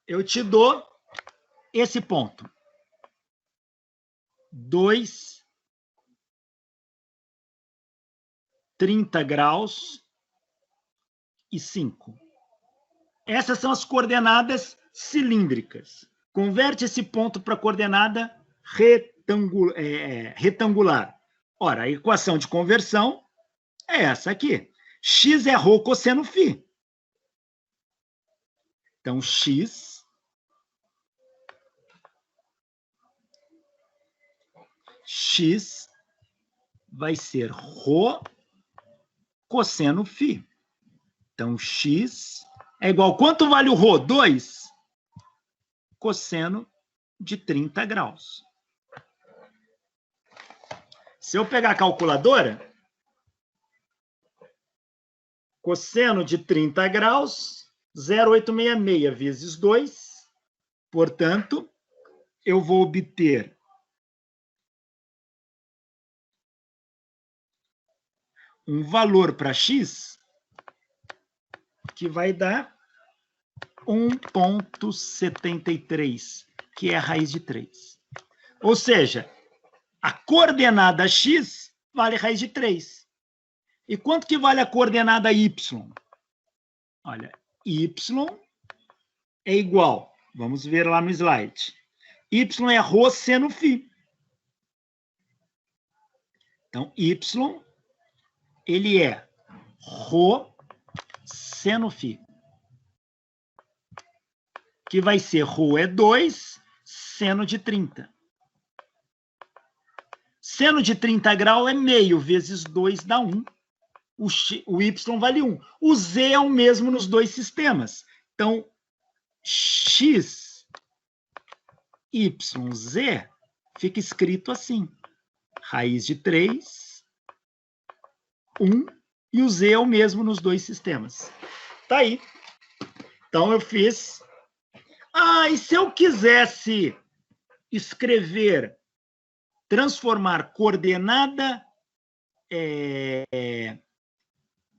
eu te dou esse ponto. 2, 30 graus e 5. Essas são as coordenadas cilíndricas. Converte esse ponto para coordenada retangular. Ora, a equação de conversão é essa aqui. X é ρ cosseno φ. Então, x vai ser ρ cosseno φ. Então, x é igual... Quanto vale o ρ? 2 cosseno de 30 graus. Se eu pegar a calculadora, cosseno de 30 graus, 0,866 vezes 2. Portanto, eu vou obter um valor para x que vai dar 1,73, que é a raiz de 3. Ou seja, a coordenada x vale raiz de 3. E quanto que vale a coordenada y? Olha, y é igual, vamos ver lá no slide, y é ρ seno φ. Então, y, ele é ρ seno φ, que vai ser ρ é 2, seno de 30. Seno de 30 graus é meio vezes 2 dá 1. O y vale 1. O z é o mesmo nos dois sistemas. Então, x, y, z fica escrito assim. Raiz de 3, 1, e o z é o mesmo nos dois sistemas. Tá aí. Então, eu fiz... e se eu quisesse escrever, transformar coordenada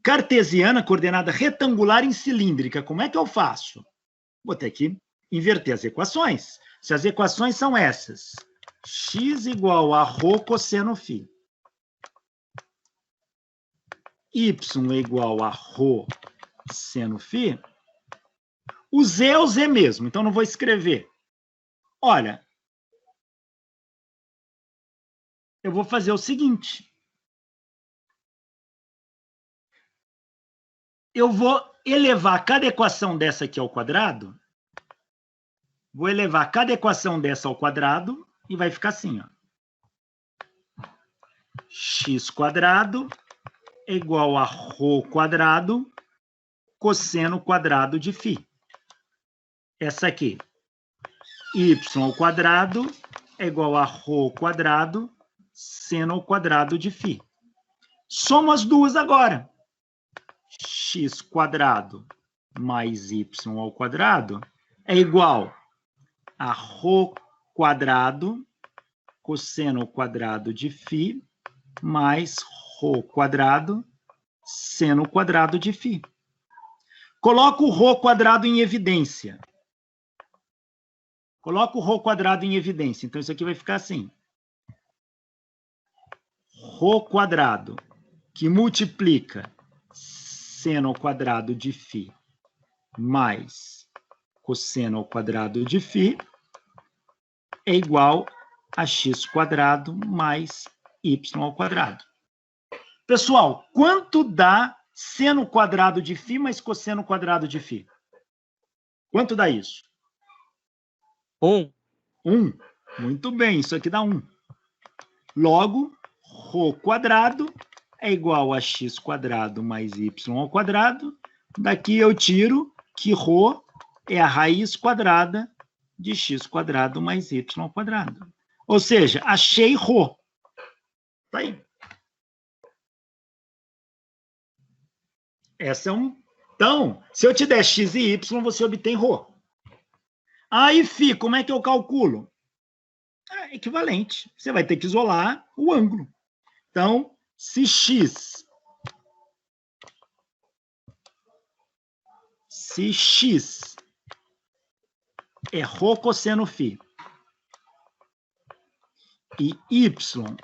cartesiana, coordenada retangular em cilíndrica, como é que eu faço? Vou ter que inverter as equações. Se as equações são essas, x igual a ρ cosseno φ, y é igual a ρ seno φ, o z é o z mesmo, então não vou escrever. Olha, eu vou fazer o seguinte. Eu vou elevar cada equação dessa aqui ao quadrado. Vou elevar cada equação dessa ao quadrado e vai ficar assim, ó. X quadrado é igual a ρ quadrado cosseno quadrado de φ. Essa aqui. Y ao quadrado é igual a ρ quadrado seno ao quadrado de φ. Somo as duas agora. X quadrado mais y ao quadrado é igual a ρ quadrado cosseno ao quadrado de φ mais ρ quadrado seno ao quadrado de φ. Coloco o ρ quadrado em evidência. Coloco o ρ quadrado em evidência. Então, isso aqui vai ficar assim. Ρ quadrado, que multiplica seno ao quadrado de φ mais cosseno ao quadrado de φ é igual a x quadrado mais y ao quadrado. Pessoal, quanto dá seno quadrado de φ mais cosseno quadrado de φ? Quanto dá isso? 1. 1. Muito bem, isso aqui dá 1. Logo, ρ quadrado é igual a x quadrado mais y ao quadrado. Daqui eu tiro que ρ é a raiz quadrada de x quadrado mais y ao quadrado. Ou seja, achei ρ. Tá aí. Essa é um... Então, se eu te der x e y, você obtém ρ. E φ, como é que eu calculo? Equivalente. Você vai ter que isolar o ângulo. Então, se x é ρ cosseno φ e y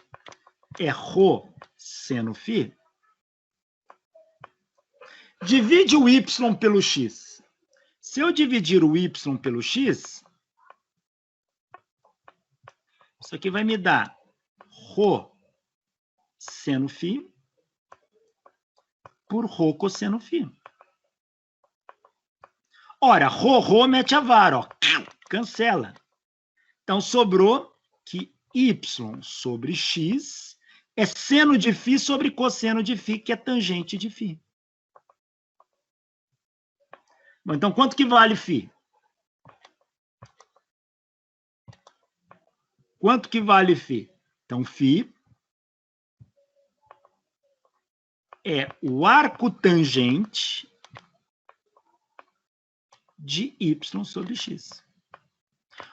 é ρ seno φ, divide o y pelo x. Se eu dividir o y pelo x, isso aqui vai me dar ρ seno φ por ρ cosseno φ. Ora, rho mete a vara, ó, cancela. Então, sobrou que y sobre x é seno de φ sobre cosseno de φ, que é tangente de φ. Bom, então, quanto que vale φ? Quanto que vale φ? Então, φ é o arco tangente de y sobre x.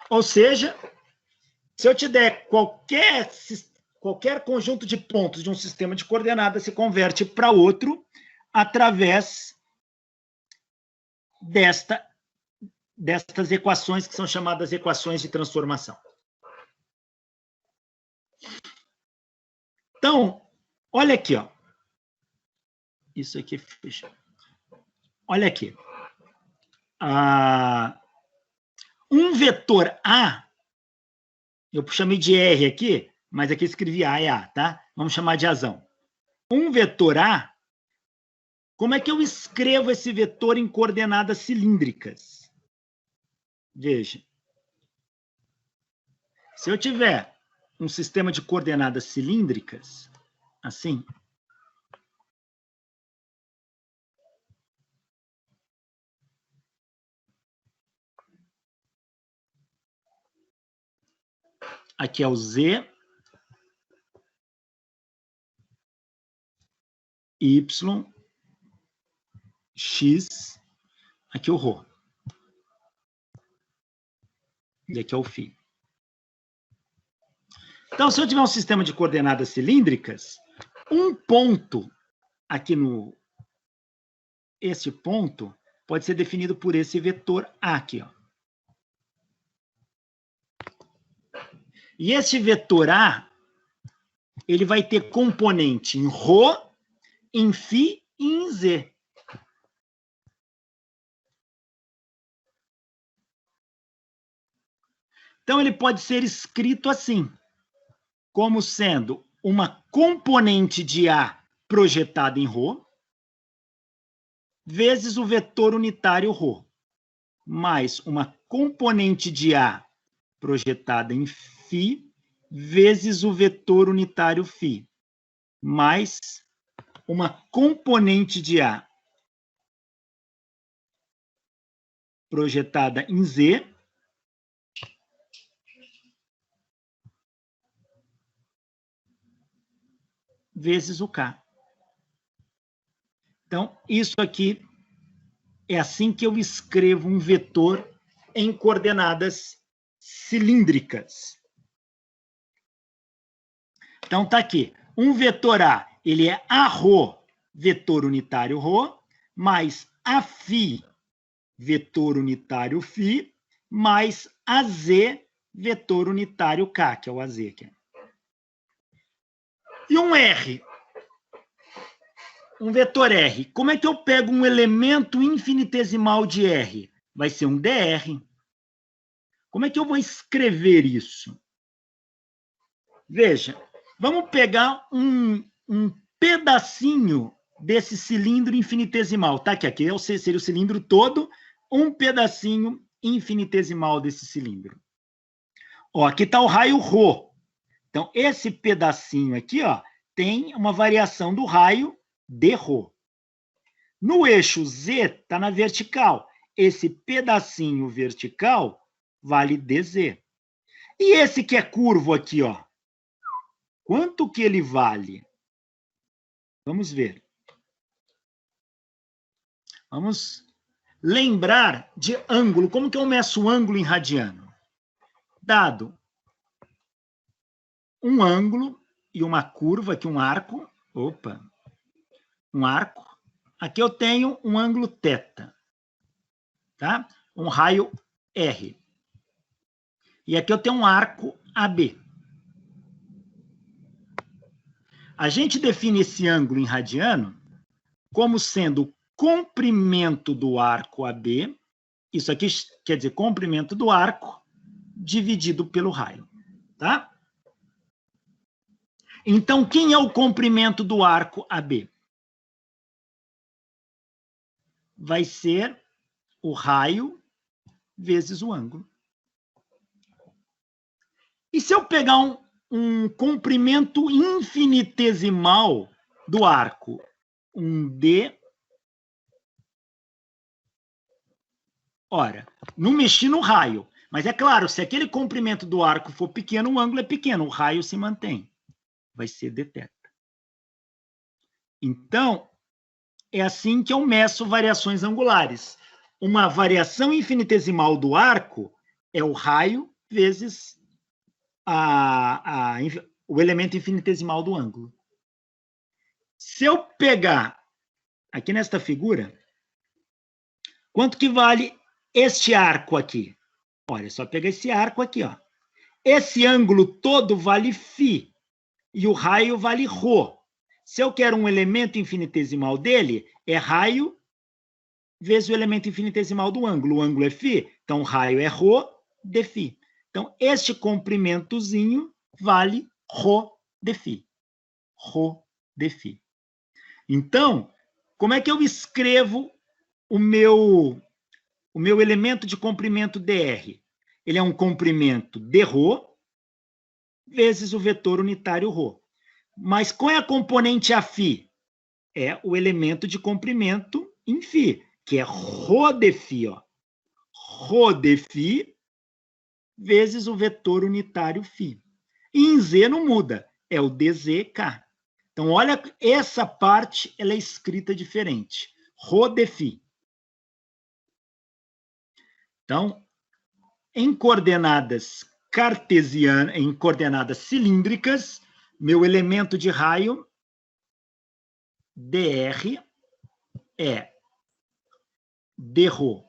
Ou seja, se eu te der qualquer conjunto de pontos de um sistema de coordenadas, se converte para outro através destas equações que são chamadas equações de transformação. Então, olha aqui, ó. Isso aqui fecha. Olha aqui. Um vetor A, eu chamei de R aqui, mas aqui eu escrevi A, é A, tá? Vamos chamar de Azão. Um vetor A, como é que eu escrevo esse vetor em coordenadas cilíndricas? Veja. Se eu tiver um sistema de coordenadas cilíndricas, assim, aqui é o Z, Y, X, aqui é o ρ. E aqui é o φ. Então, se eu tiver um sistema de coordenadas cilíndricas, um ponto aqui esse ponto pode ser definido por esse vetor A aqui, ó. E esse vetor A, ele vai ter componente em ρ, em φ e em z. Então, ele pode ser escrito assim, como sendo uma componente de A projetada em ρ, vezes o vetor unitário ρ, mais uma componente de A projetada em φ, vezes o vetor unitário φ, mais uma componente de A projetada em Z, vezes o K. Então, isso aqui é assim que eu escrevo um vetor em coordenadas cilíndricas. Então, tá aqui. Um vetor A, ele é Aρρ, vetor unitário ρ, mais Aφ, vetor unitário φ, mais AZ, vetor unitário K, que é o AZ aqui. E um R, um vetor R, como é que eu pego um elemento infinitesimal de R? Vai ser um dr. Como é que eu vou escrever isso? Veja, vamos pegar um pedacinho desse cilindro infinitesimal. Tá? Aqui seria o cilindro todo, um pedacinho infinitesimal desse cilindro. Ó, aqui está o raio ρ. Então, esse pedacinho aqui, ó, tem uma variação do raio dρ. No eixo Z, está na vertical. Esse pedacinho vertical vale dz. E esse que é curvo aqui, ó, quanto que ele vale? Vamos ver. Vamos lembrar de ângulo. Como que eu meço o ângulo em radiano? Dado um ângulo e uma curva, aqui um arco. Opa! Um arco. Aqui eu tenho um ângulo θ. Tá? Um raio R. E aqui eu tenho um arco AB. A gente define esse ângulo em radiano como sendo o comprimento do arco AB, isso aqui quer dizer comprimento do arco, dividido pelo raio. Tá? Então, quem é o comprimento do arco AB? Vai ser o raio vezes o ângulo. E se eu pegar um comprimento infinitesimal do arco, um D, ora, não mexi no raio, mas é claro, se aquele comprimento do arco for pequeno, o ângulo é pequeno, o raio se mantém. Vai ser dθ. Então, é assim que eu meço variações angulares. Uma variação infinitesimal do arco é o raio vezes o elemento infinitesimal do ângulo. Se eu pegar aqui nesta figura, quanto que vale este arco aqui? Olha, é só pegar esse arco aqui, ó. Esse ângulo todo vale φ e o raio vale ρ. Se eu quero um elemento infinitesimal dele, é raio vezes o elemento infinitesimal do ângulo. O ângulo é φ, então o raio é ρ dφ. Então, este comprimentozinho vale ρ dφ. Ρ dφ. Então, como é que eu escrevo o meu elemento de comprimento dr? Ele é um comprimento dρ vezes o vetor unitário ρ. Mas qual é a componente afim? É o elemento de comprimento em φ, que é ρ dφ, ó. Ρ dφ vezes o vetor unitário φ. E em Z não muda, é o dzk. Então, olha, essa parte ela é escrita diferente. Ρ dφ. Então, em coordenadas cartesianas, em coordenadas cilíndricas, meu elemento de raio, dr, é dρ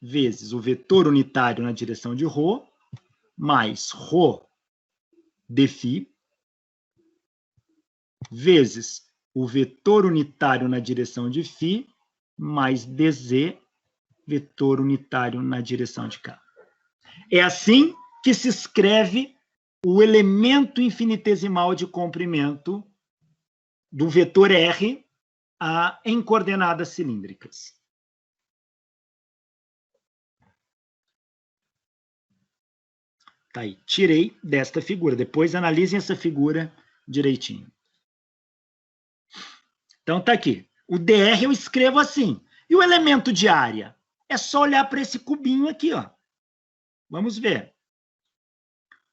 vezes o vetor unitário na direção de ρ, mais ρ dφ, vezes o vetor unitário na direção de φ, mais dz, vetor unitário na direção de k. É assim que se escreve o elemento infinitesimal de comprimento do vetor R em coordenadas cilíndricas. Tá aí, tirei desta figura. Depois analisem essa figura direitinho. Então tá aqui. O dr eu escrevo assim. E o elemento de área? É só olhar para esse cubinho aqui, ó. Vamos ver.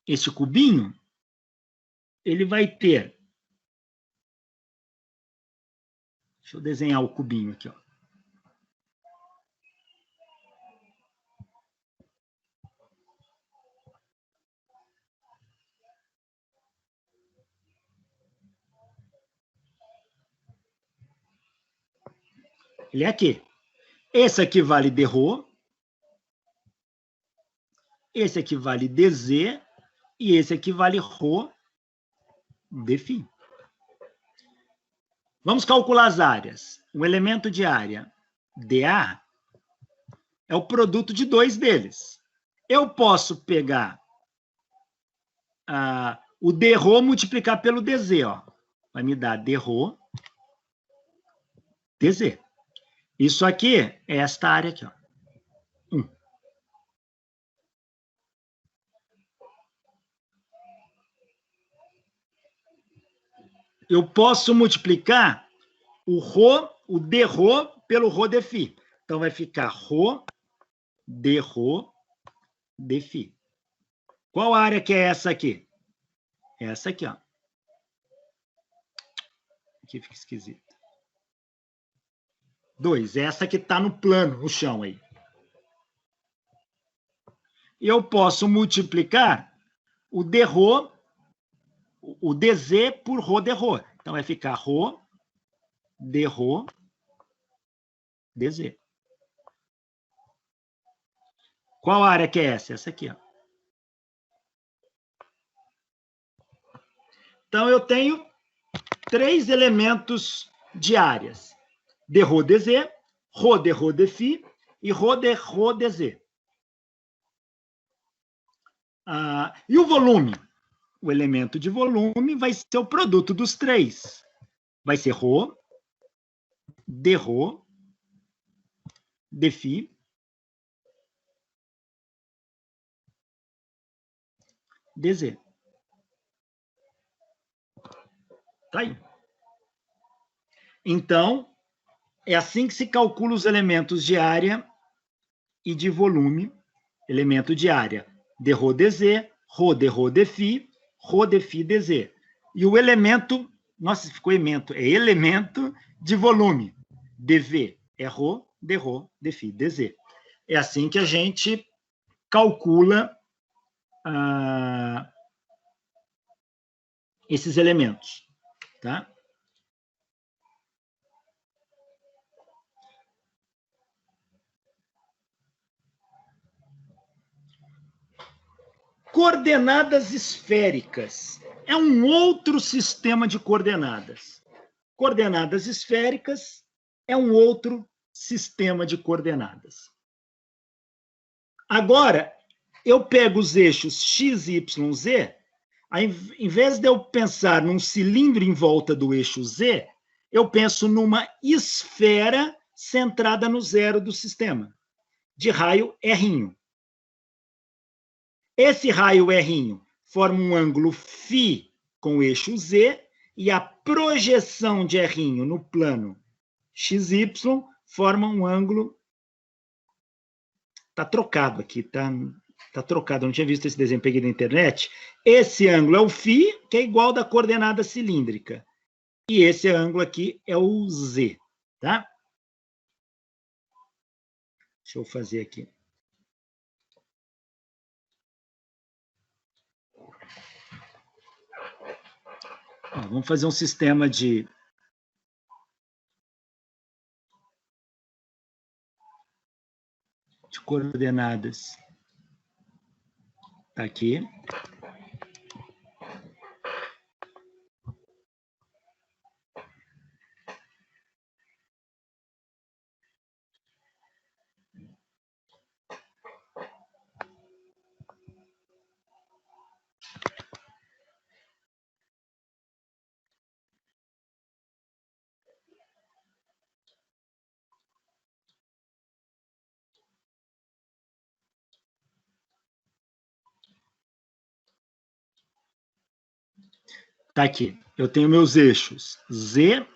Esse cubinho, ele vai ter... Deixa eu desenhar o cubinho aqui, ó. Ele é aqui. Esse aqui vale dρ. Esse aqui vale dz. E esse aqui vale ρ dφ. Vamos calcular as áreas. O elemento de área dA é o produto de dois deles. Eu posso pegar o dρ multiplicar pelo dz, ó. Vai me dar dρ dz. Isso aqui é esta área aqui, ó. 1. Eu posso multiplicar o dρ pelo ρ dφ. Então, vai ficar ρ dρ dφ. Qual área que é essa aqui? Essa aqui, ó. Aqui fica esquisito. 2. Essa que está no plano, no chão aí. Eu posso multiplicar o dρ, o dz por ρ dρ. Então, vai ficar ρ dρ dz. Qual área que é essa? Essa aqui, ó. Então, eu tenho 3 elementos de áreas. dρ dz, ρ dρ dφ e ρ dρ dz. E o volume? O elemento de volume vai ser o produto dos 3. Vai ser ρ dρ dφ dz. Tá aí. Então, é assim que se calcula os elementos de área e de volume. Elemento de área, dρ dz, ρ dφ, ρ dφ dz. E o elemento, nossa, ficou elemento, é elemento de volume. dv é ρ, dρ dφ dz. É assim que a gente calcula esses elementos, tá? Coordenadas esféricas. É um outro sistema de coordenadas. Coordenadas esféricas é um outro sistema de coordenadas. Agora, eu pego os eixos x, y, z, em vez de eu pensar num cilindro em volta do eixo z, eu penso numa esfera centrada no zero do sistema, de raio R'. Esse raio R' forma um ângulo φ com o eixo z e a projeção de R' no plano XY forma um ângulo... Está trocado aqui, tá trocado, eu não tinha visto esse desenho, peguei da internet. Esse ângulo é o φ, que é igual da coordenada cilíndrica. E esse ângulo aqui é o z, tá? Deixa eu fazer aqui. Vamos fazer um sistema de coordenadas. Tá aqui. Tá aqui. Eu tenho meus eixos Z.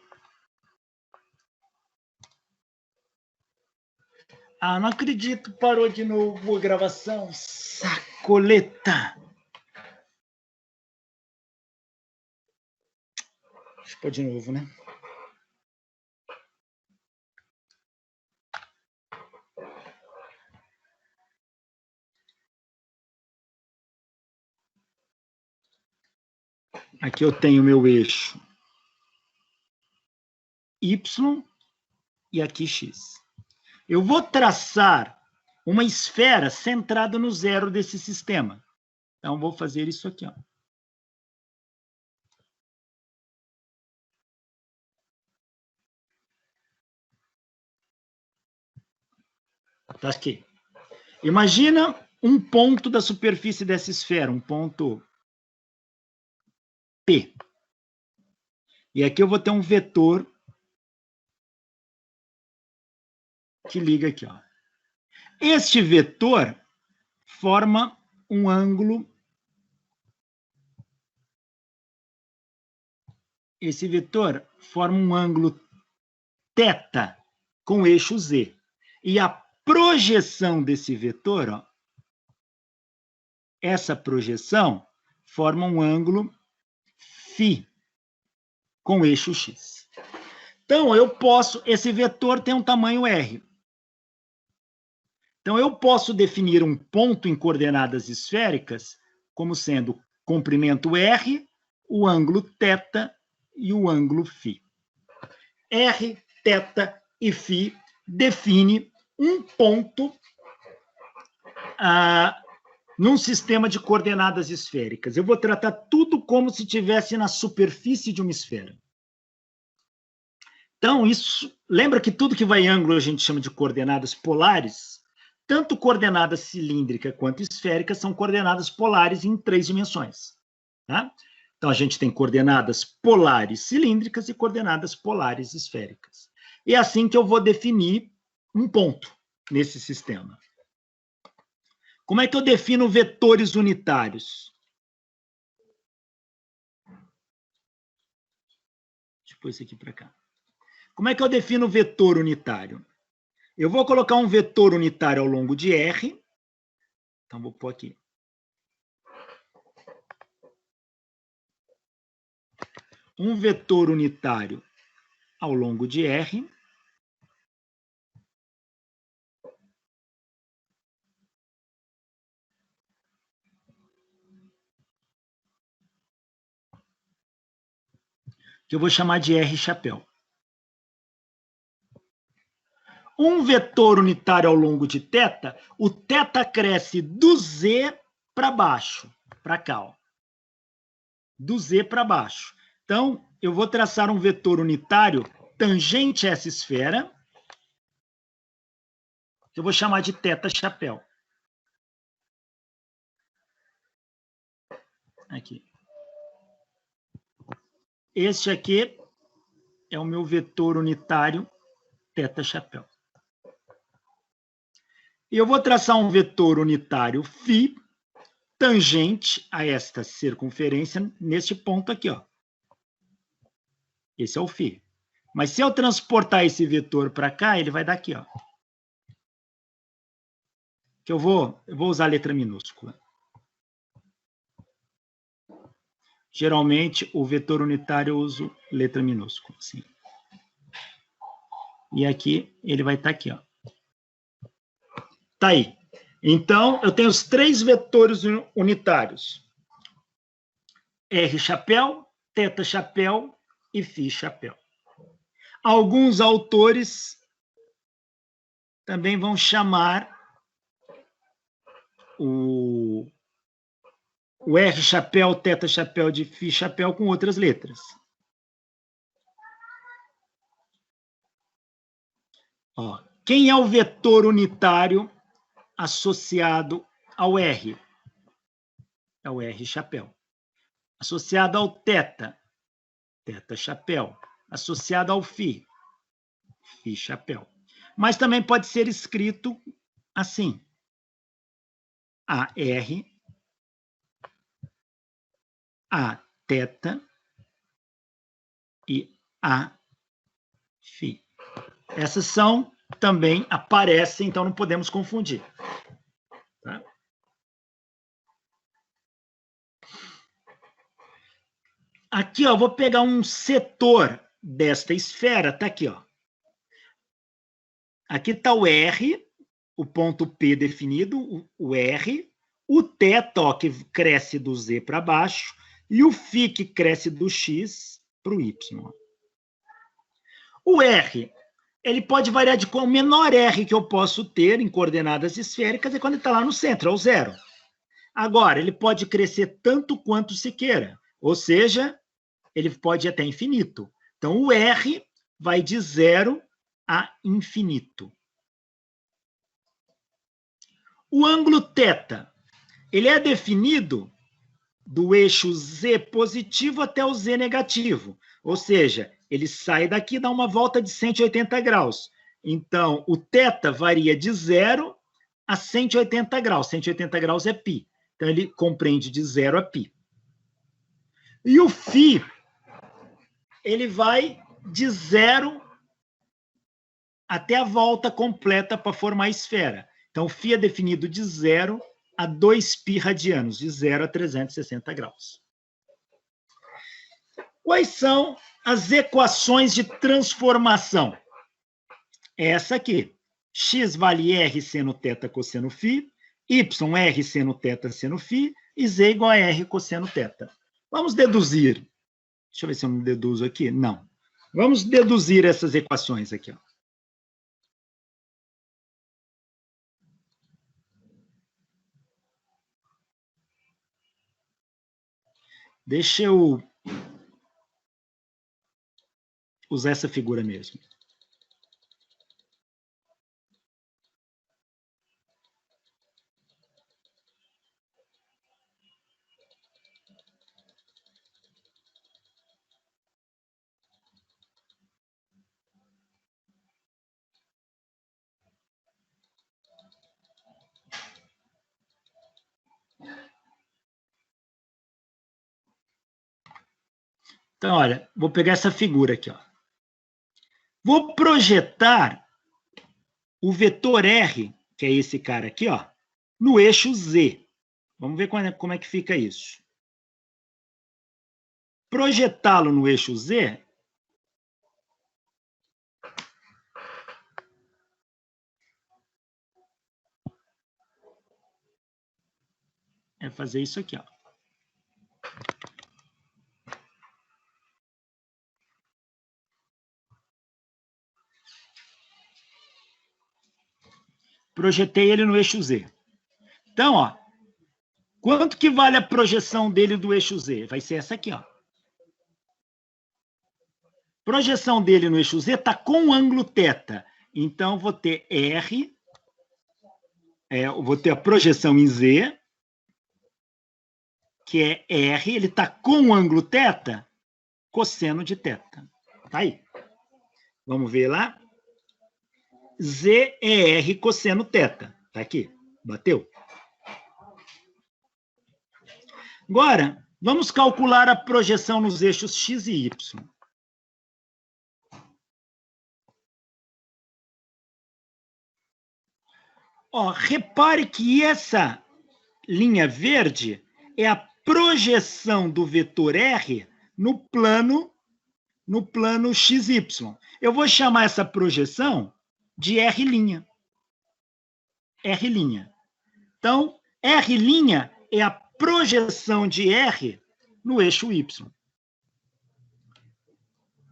Ah, não acredito, parou de novo a gravação. Sacoleta. Deixa eu pôr de novo, né? Aqui eu tenho meu eixo Y e aqui X. Eu vou traçar uma esfera centrada no zero desse sistema. Então, vou fazer isso aqui, ó. Tá aqui. Imagina um ponto da superfície dessa esfera, um ponto P. E aqui eu vou ter um vetor que liga aqui, ó. Este vetor forma um ângulo. Esse vetor forma um ângulo θ com o eixo Z. E a projeção desse vetor, ó, essa projeção forma um ângulo φ com o eixo X. Então, eu posso... Esse vetor tem um tamanho R. Então, eu posso definir um ponto em coordenadas esféricas como sendo comprimento R, o ângulo θ e o ângulo φ. R, θ e φ define um ponto num sistema de coordenadas esféricas. Eu vou tratar tudo como se estivesse na superfície de uma esfera. Então, isso... Lembra que tudo que vai em ângulo a gente chama de coordenadas polares? Tanto coordenada cilíndrica quanto esférica são coordenadas polares em 3 dimensões. Tá? Então, a gente tem coordenadas polares cilíndricas e coordenadas polares esféricas. E é assim que eu vou definir um ponto nesse sistema. Como é que eu defino vetores unitários? pôr isso aqui para cá. Como é que eu defino o vetor unitário? Eu vou colocar um vetor unitário ao longo de R. Então, vou pôr aqui. Um vetor unitário ao longo de R. Que eu vou chamar de R chapéu. Um vetor unitário ao longo de θ, o θ cresce do Z para baixo, para cá, ó. Do Z para baixo. Então, eu vou traçar um vetor unitário tangente a essa esfera, que eu vou chamar de θ chapéu. Aqui. Este aqui é o meu vetor unitário θ chapéu. E eu vou traçar um vetor unitário φ tangente a esta circunferência neste ponto aqui, ó. Esse é o φ. Mas se eu transportar esse vetor para cá, ele vai dar aqui, ó. Que eu vou usar a letra minúscula. Geralmente, o vetor unitário eu uso letra minúscula, assim. E aqui, ele vai estar aqui, ó. Tá aí. Então, eu tenho os 3 vetores unitários. R chapéu, θ chapéu e φ chapéu. Alguns autores também vão chamar o R chapéu, θ chapéu de φ chapéu com outras letras. Ó, quem é o vetor unitário associado ao R? É o R chapéu. Associado ao θ, θ chapéu. Associado ao φ, φ chapéu. Mas também pode ser escrito assim. AR, Aθ e Aφ. Essas também aparecem, então não podemos confundir. Tá? Aqui, ó, vou pegar um setor desta esfera, tá aqui, ó. Aqui está o R, o ponto P definido, o R, o θ, ó, que cresce do Z para baixo, e o φ, que cresce do X para o Y. O R, ele pode variar de qual menor R que eu posso ter em coordenadas esféricas é quando ele está lá no centro, é o 0. Agora, ele pode crescer tanto quanto se queira, ou seja, ele pode ir até infinito. Então, o R vai de 0 a infinito. O ângulo θ, ele é definido do eixo Z positivo até o Z negativo. Ou seja, ele sai daqui e dá uma volta de 180 graus. Então, o θ varia de 0 a 180 graus. 180 graus é π. Então, ele compreende de 0 a π. E o φ, ele vai de 0 até a volta completa para formar a esfera. Então, o φ é definido de 0 a 2π radianos, de 0 a 360 graus. Quais são as equações de transformação? Essa aqui. X vale R seno θ cosseno φ, Y R seno θ seno φ e Z igual a R cosseno θ. Vamos deduzir. Deixa eu ver se eu não deduzo aqui. Não. Vamos deduzir essas equações aqui, ó. Deixa eu usar essa figura mesmo. Então, olha, vou pegar essa figura aqui, ó. Vou projetar o vetor R, que é esse cara aqui, ó, no eixo Z. Vamos ver como é que fica isso. Projetá-lo no eixo Z é fazer isso aqui, ó. Projetei ele no eixo Z. Então, ó, quanto que vale a projeção dele do eixo Z? Vai ser essa aqui, ó. Projeção dele no eixo Z está com ângulo θ. Então, vou ter R, eu vou ter a projeção em Z, que é R, ele está com ângulo θ, cosseno de θ. Tá aí. Vamos ver lá. Z é R cosseno θ. Tá aqui. Bateu? Agora, vamos calcular a projeção nos eixos X e Y. Ó, repare que essa linha verde é a projeção do vetor R no plano XY. Eu vou chamar essa projeção de R'. R'. Então, R' é a projeção de R no eixo Y.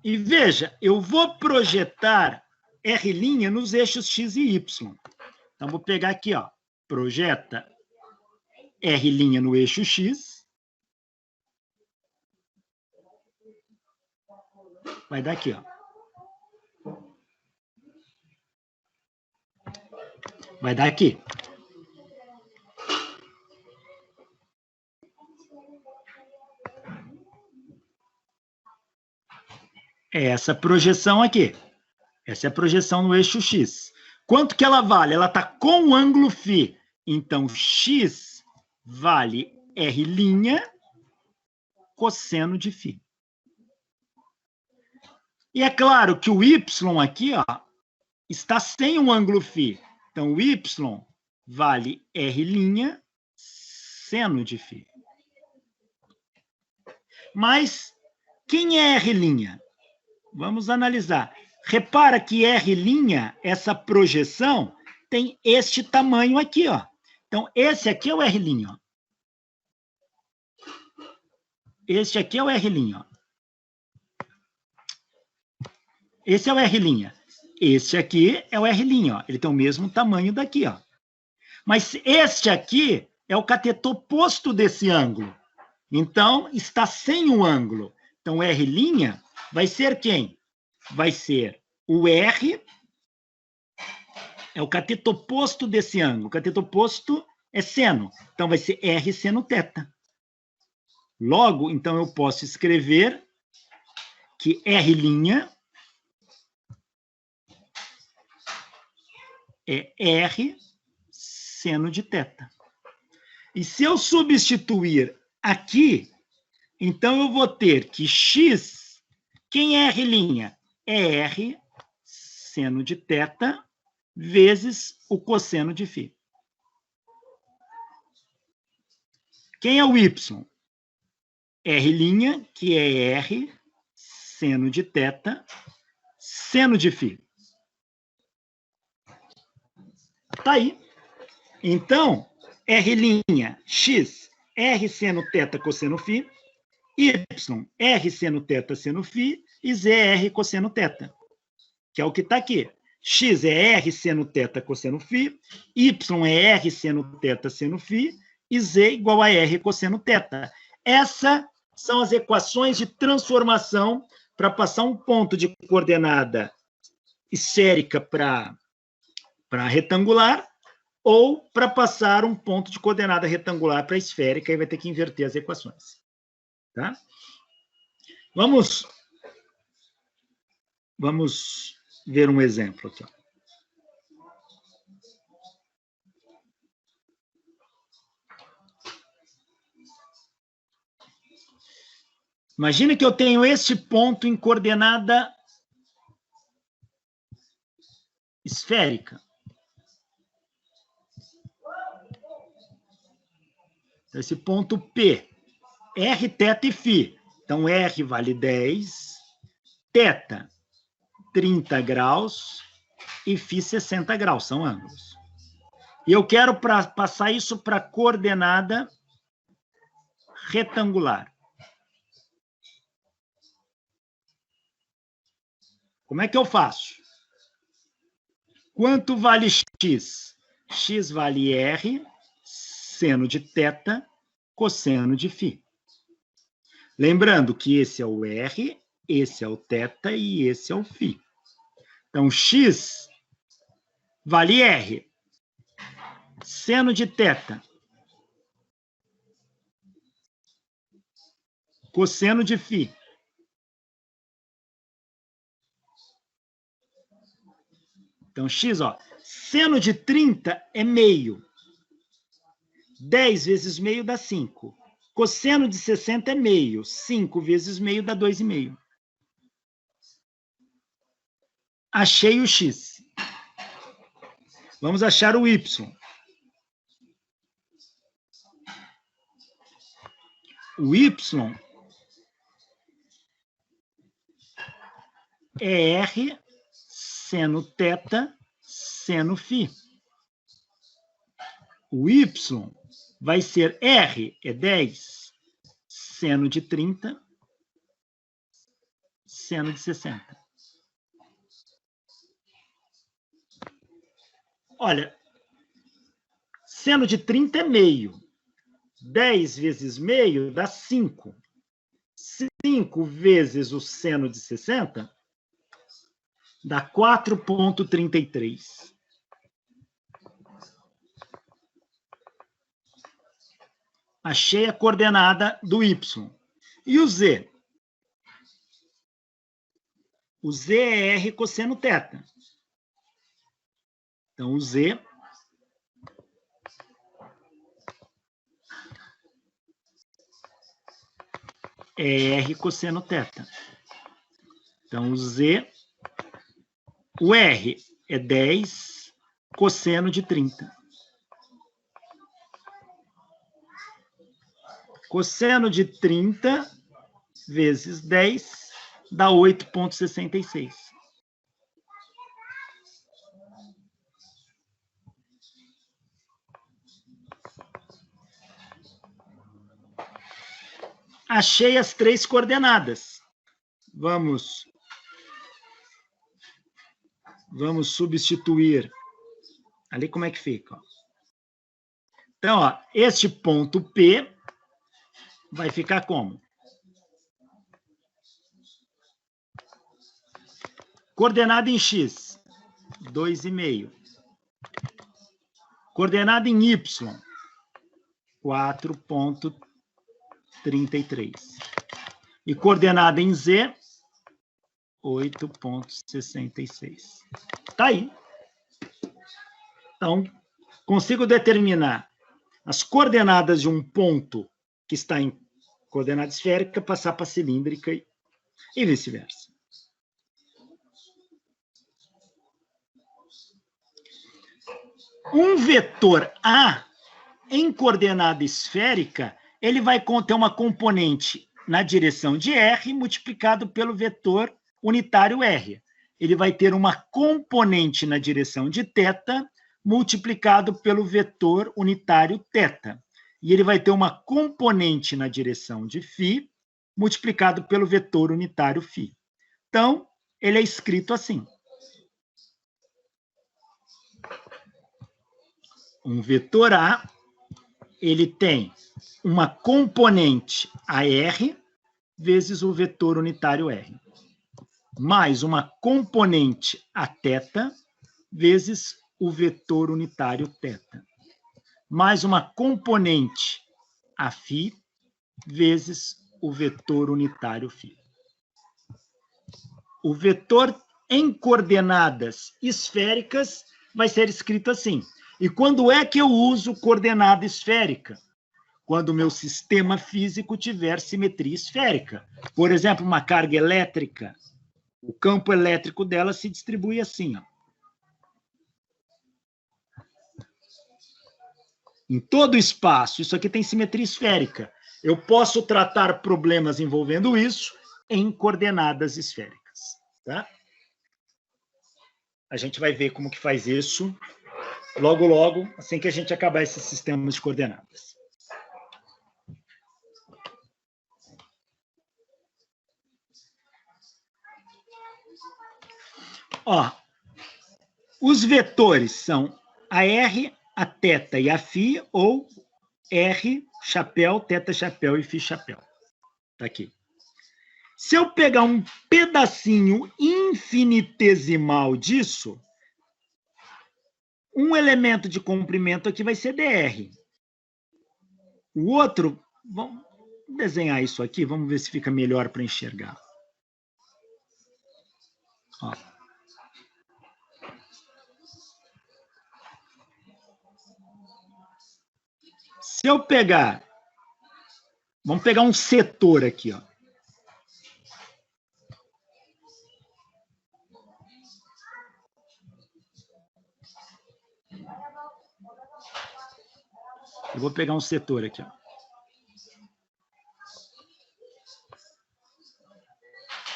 E veja, eu vou projetar R' nos eixos X e Y. Então, vou pegar aqui, ó, projeta R' no eixo X. Vai dar aqui, ó. Vai dar aqui. É essa projeção aqui. Essa é a projeção no eixo X. Quanto que ela vale? Ela está com o ângulo φ. Então, X vale R' cosseno de φ. E é claro que o Y aqui, ó, está sem o ângulo φ. Então, o Y vale R' seno de φ. Mas quem é R'? Vamos analisar. Repara que R', essa projeção, tem este tamanho aqui, ó. Então, esse aqui é o R', ó. Este aqui é o R', ó. Esse é o R'. Este aqui é o R', ó. Ele tem o mesmo tamanho daqui, ó. Mas este aqui é o cateto oposto desse ângulo. Então, está sem o ângulo. Então, R' vai ser quem? Vai ser o R, é o cateto oposto desse ângulo. O cateto oposto é seno. Então, vai ser R seno θ. Logo, então, eu posso escrever que R' é R seno de θ. E se eu substituir aqui, então eu vou ter que X, quem é R'? É R seno de θ vezes o cosseno de φ. Quem é o Y? R', que é R seno de θ, seno de φ. Tá aí. Então, R', X, R seno θ cosseno φ, Y, R seno θ seno φ, e Z é R cosseno θ, que é o que está aqui. X é R seno θ cosseno φ, Y é R seno θ seno φ, e Z igual a R cosseno θ. Essas são as equações de transformação para passar um ponto de coordenada esférica para retangular, ou para passar um ponto de coordenada retangular para esférica, e vai ter que inverter as equações. Tá? Vamos ver um exemplo aqui. Imagina que eu tenho este ponto em coordenada esférica. Esse ponto P, R, θ e φ. Então, R vale 10, θ 30 graus e φ 60 graus, são ângulos. E eu quero passar isso para coordenada retangular. Como é que eu faço? Quanto vale x? X vale R, seno de θ, cosseno de φ. Lembrando que esse é o R, esse é o θ e esse é o φ. Então, x vale R, seno de θ, cosseno de φ. Então, x, ó, seno de 30 é meio. 10 vezes meio dá 5. Cosseno de 60 é meio. 5 vezes meio dá 2,5. Achei o x. Vamos achar o y. O y é R, seno θ, seno φ. O y vai ser R, é 10, seno de 30, seno de 60. Olha, seno de 30 é meio. 10 vezes meio dá 5. 5 vezes o seno de 60 dá 4,33. Achei a coordenada do y. E o z? O z é R cosseno θ. Então, o z é R cosseno θ. Então, o z... O R é 10 cosseno de 30. Cosseno de 30 vezes 10 dá 8,66. Achei as 3 coordenadas. Vamos substituir. Ali como é que fica? Ó. Então, ó, este ponto P vai ficar como? Coordenada em X, 2,5. Coordenada em Y, 4,33. E coordenada em Z, 8,66. Tá aí. Então, consigo determinar as coordenadas de um ponto que está em coordenada esférica, passar para cilíndrica e vice-versa. Um vetor A, em coordenada esférica, ele vai ter uma componente na direção de R multiplicado pelo vetor unitário R. Ele vai ter uma componente na direção de θ multiplicado pelo vetor unitário θ. E ele vai ter uma componente na direção de φ multiplicado pelo vetor unitário φ. Então, ele é escrito assim. Um vetor A, ele tem uma componente AR vezes o vetor unitário R, mais uma componente Aθ vezes o vetor unitário θ, mais uma componente Aφ vezes o vetor unitário φ. O vetor em coordenadas esféricas vai ser escrito assim. E quando é que eu uso coordenada esférica? quando o meu sistema físico tiver simetria esférica. Por exemplo, uma carga elétrica, o campo elétrico dela se distribui assim, ó. Em todo o espaço, isso aqui tem simetria esférica. Eu posso tratar problemas envolvendo isso em coordenadas esféricas, tá? A gente vai ver como que faz isso logo, logo, assim que a gente acabar esse sistema de coordenadas. Ó, os vetores são a R, a θ e a φ, ou R, chapéu, θ, chapéu e φ, chapéu. Tá aqui. Se eu pegar um pedacinho infinitesimal disso, um elemento de comprimento aqui vai ser dr. O outro, vamos desenhar isso aqui, vamos ver se fica melhor para enxergar. Ó. Se eu pegar, vamos pegar um setor aqui, ó. Eu vou pegar um setor aqui, ó.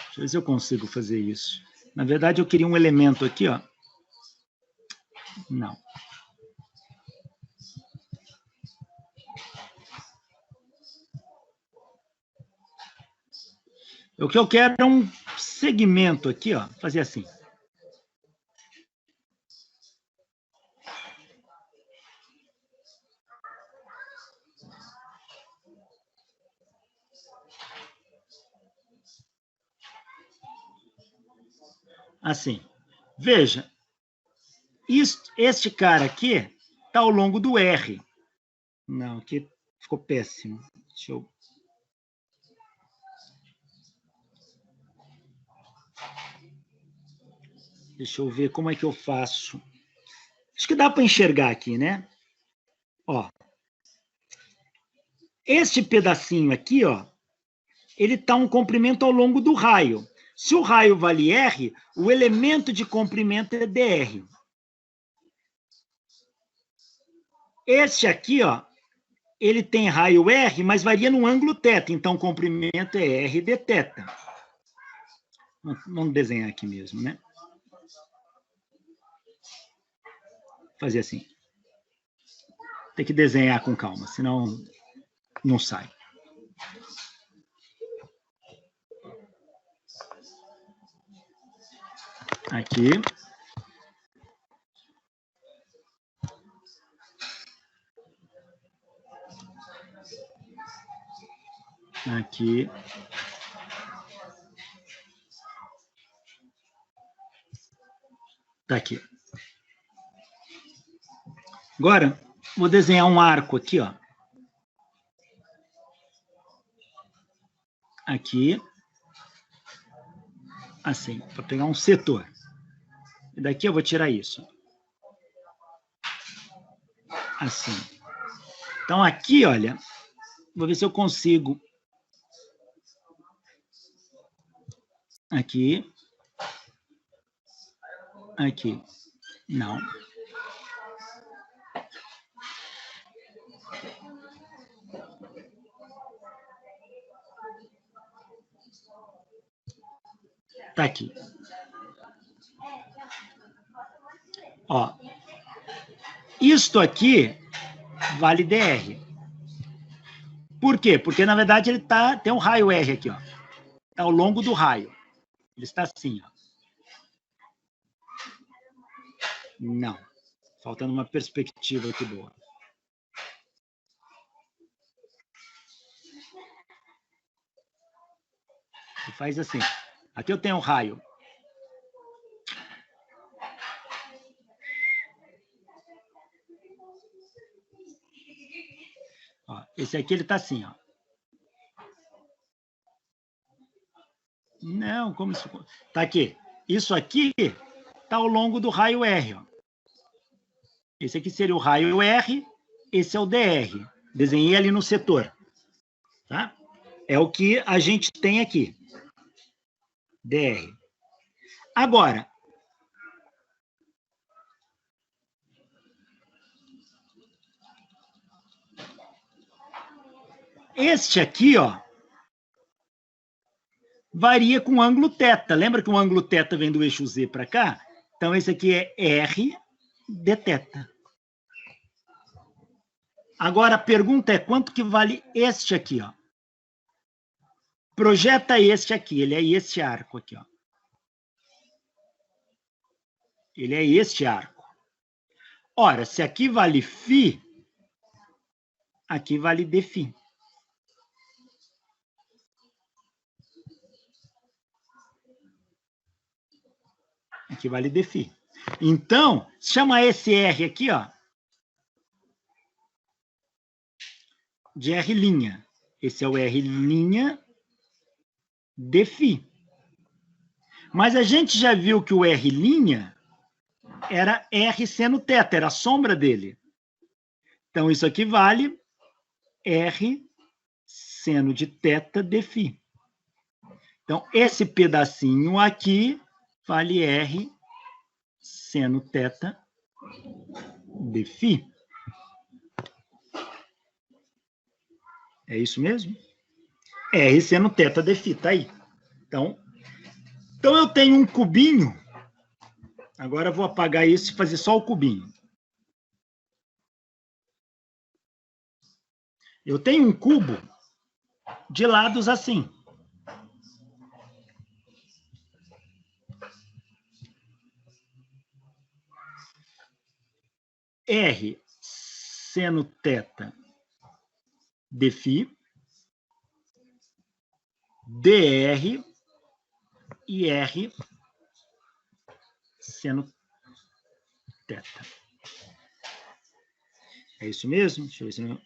Deixa eu ver se eu consigo fazer isso. Na verdade, eu queria um elemento aqui, ó. Não. O que eu quero é um segmento aqui, ó. Fazer assim. Assim. Veja. Este cara aqui está ao longo do R. Não, aqui ficou péssimo. Deixa eu ver como é que eu faço. Acho que dá para enxergar aqui, né? Ó. Este pedacinho aqui, ó, ele está um comprimento ao longo do raio. Se o raio vale R, o elemento de comprimento é dr. Este aqui, ó, ele tem raio R, mas varia no ângulo θ, então o comprimento é R dθ. Vamos desenhar aqui mesmo, né? Fazer assim. Tem que desenhar com calma, senão não sai. Aqui. Aqui. Tá aqui. Agora, vou desenhar um arco aqui, ó. Aqui. Assim, para pegar um setor. E daqui eu vou tirar isso. Assim. Então, aqui, olha, vou ver se eu consigo. Aqui. Aqui. Não. Tá aqui. Ó. Isto aqui vale dr. Por quê? Porque, na verdade, ele tem um raio R aqui, ó. Está ao longo do raio. Ele está assim, ó. Não. Faltando uma perspectiva aqui boa. Você faz assim. Aqui eu tenho um raio. Ó, esse aqui ele está assim, ó. Não, como isso? Tá aqui. Isso aqui está ao longo do raio R, ó. Esse aqui seria o raio R, esse é o dr. Desenhei ali no setor. Tá? É o que a gente tem aqui. dr. Agora, este aqui, ó, varia com o ângulo θ. Lembra que o ângulo θ vem do eixo Z para cá? Então, esse aqui é R dθ. Agora, a pergunta é quanto que vale este aqui, ó? Projeta este aqui, ele é este arco aqui, ó. Ele é este arco. Ora, se aqui vale φ, aqui vale dφ. Aqui vale dφ. Então, chama esse R aqui, ó, de R'. Esse é o R' dφ. Mas a gente já viu que o R' era R seno θ, era a sombra dele. Então, isso aqui vale R seno de θ dφ. Então, esse pedacinho aqui vale R seno θ dφ. É isso mesmo? R seno θ dφ, tá aí. Então eu tenho um cubinho. Agora eu vou apagar isso e fazer só o cubinho. Eu tenho um cubo de lados assim. R seno θ dφ, dr e R seno θ. É isso mesmo? Deixa eu ver se não...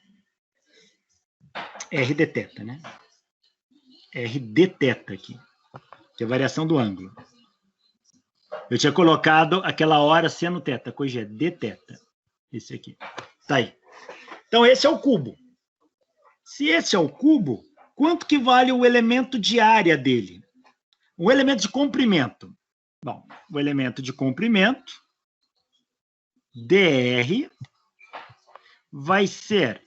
R dθ, né? R dθ aqui, que é a variação do ângulo. Eu tinha colocado aquela hora seno θ, hoje é dθ. Esse aqui. Tá aí. Então, esse é o cubo. Se esse é o cubo, quanto que vale o elemento de área dele? O elemento de comprimento. Bom, o elemento de comprimento, dr, vai ser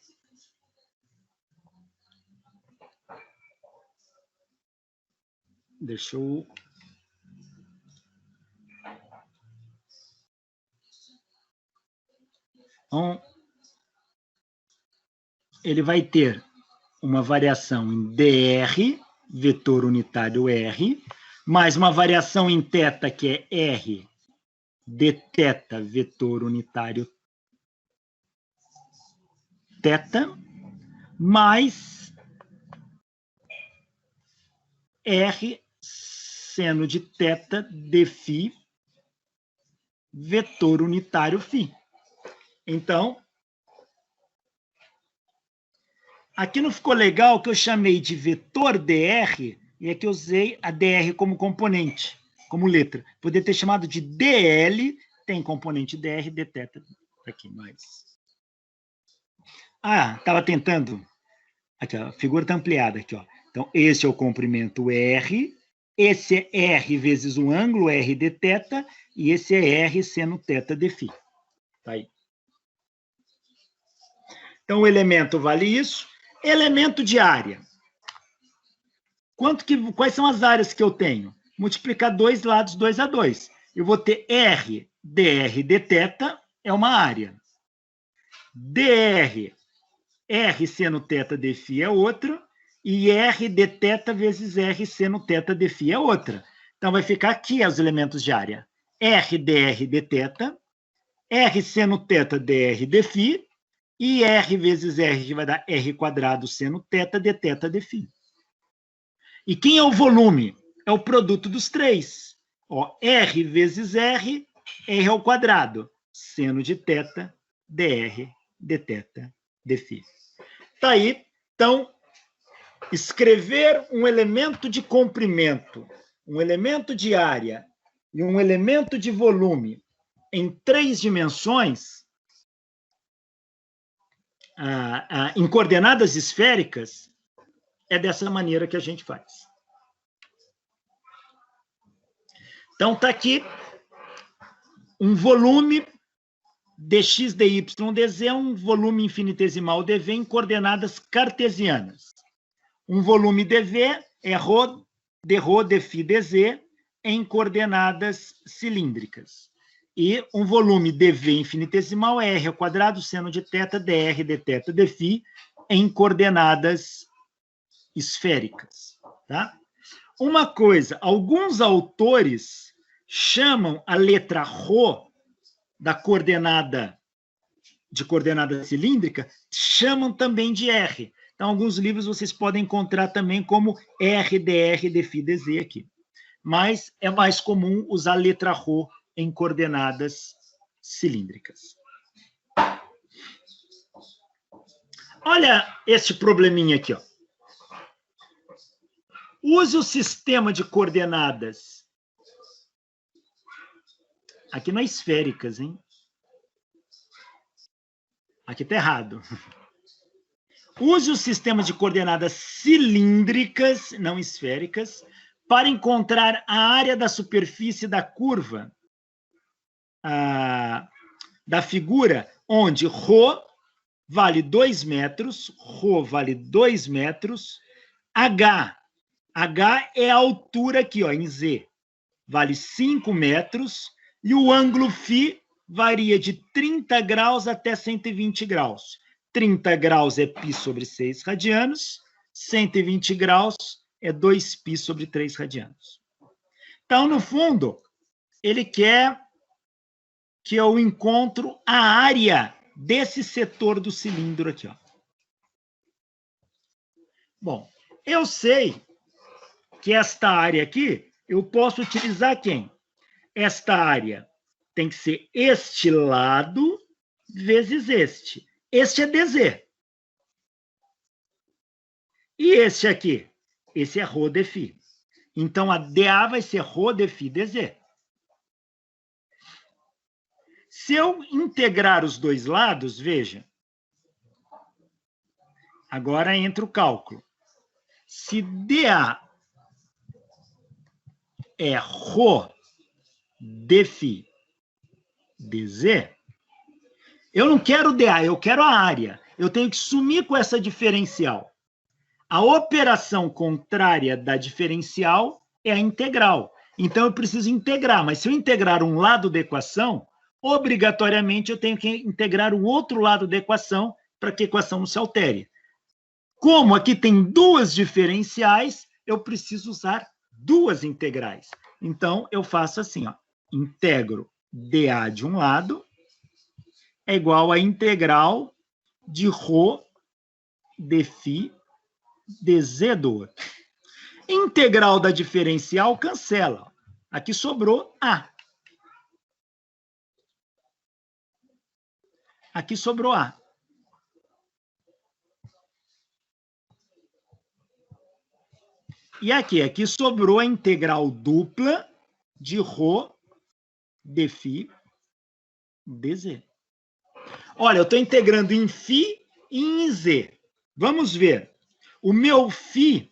deixa eu... Então, ele vai ter uma variação em dr, vetor unitário R, mais uma variação em θ, que é R dθ, vetor unitário θ, mais R seno de θ dφ, vetor unitário φ. Então, aqui não ficou legal que eu chamei de vetor dr, e aqui eu usei a dr como componente, como letra. Poderia ter chamado de dl, tem componente dr, dθ aqui, mais. Ah, estava tentando. Aqui, ó, a figura está ampliada aqui, ó. Então, esse é o comprimento R, esse é R vezes o ângulo R dθ, e esse é R seno θ dφ. Tá aí. Então, o elemento vale isso. Elemento de área. Quais são as áreas que eu tenho? Multiplicar dois lados, 2 a 2. Eu vou ter R dr dθ, é uma área. dr, R seno θ dφ é outra, e R dθ vezes R seno θ dφ é outra. Então, vai ficar aqui os elementos de área. R dr dθ, R seno θ dr dφ, e R vezes R, que vai dar R quadrado seno θ dθ dφ. E quem é o volume? É o produto dos três. Ó, R vezes R, R ao quadrado, seno de θ, dr dθ dφ. Tá aí. Então, escrever um elemento de comprimento, um elemento de área e um elemento de volume em 3 dimensões em coordenadas esféricas, é dessa maneira que a gente faz. Então, está aqui um volume dx, dy, dz, um volume infinitesimal dv em coordenadas cartesianas. Um volume dv é ρ, dρ, dφ, dz em coordenadas cilíndricas. E um volume dv infinitesimal é r ao quadrado seno de θ, dr, dθ, dφ em coordenadas esféricas. Tá? Uma coisa, alguns autores chamam a letra ρ da coordenada cilíndrica, chamam também de R. Então, alguns livros vocês podem encontrar também como R, dr, dφ, dz aqui. Mas é mais comum usar a letra ρ em coordenadas cilíndricas. Olha este probleminha aqui, ó. Use o sistema de coordenadas. Aqui não é esféricas, hein? Aqui está errado. Use o sistema de coordenadas cilíndricas, não esféricas, para encontrar a área da superfície da curva da figura, onde ρ vale 2 metros, ρ vale 2 metros, H é a altura aqui, ó, em Z, vale 5 metros, e o ângulo φ varia de 30 graus até 120 graus. 30 graus é π sobre 6 radianos, 120 graus é 2π sobre 3 radianos. Então, no fundo, ele quer que eu encontro a área desse setor do cilindro aqui, ó. Bom, eu sei que esta área aqui, eu posso utilizar quem? Esta área tem que ser este lado vezes este. Este é dz. E este aqui? Esse é ρ dφ. Então, a dA vai ser ρ dφ dz. Se eu integrar os dois lados, veja. Agora entra o cálculo. Se dA é ρ dφ dz, eu não quero dA, eu quero a área. Eu tenho que sumir com essa diferencial. A operação contrária da diferencial é a integral. Então, eu preciso integrar. Mas se eu integrar um lado da equação, obrigatoriamente eu tenho que integrar o outro lado da equação para que a equação não se altere. Como aqui tem duas diferenciais, eu preciso usar duas integrais. Então, eu faço assim, ó, integro dA de um lado é igual a integral de ρ dφ dz do outro. Integral da diferencial cancela. Aqui sobrou A. Aqui sobrou A. E aqui sobrou a integral dupla de ρ dφ dz. Olha, eu estou integrando em φ e em z. Vamos ver. O meu φ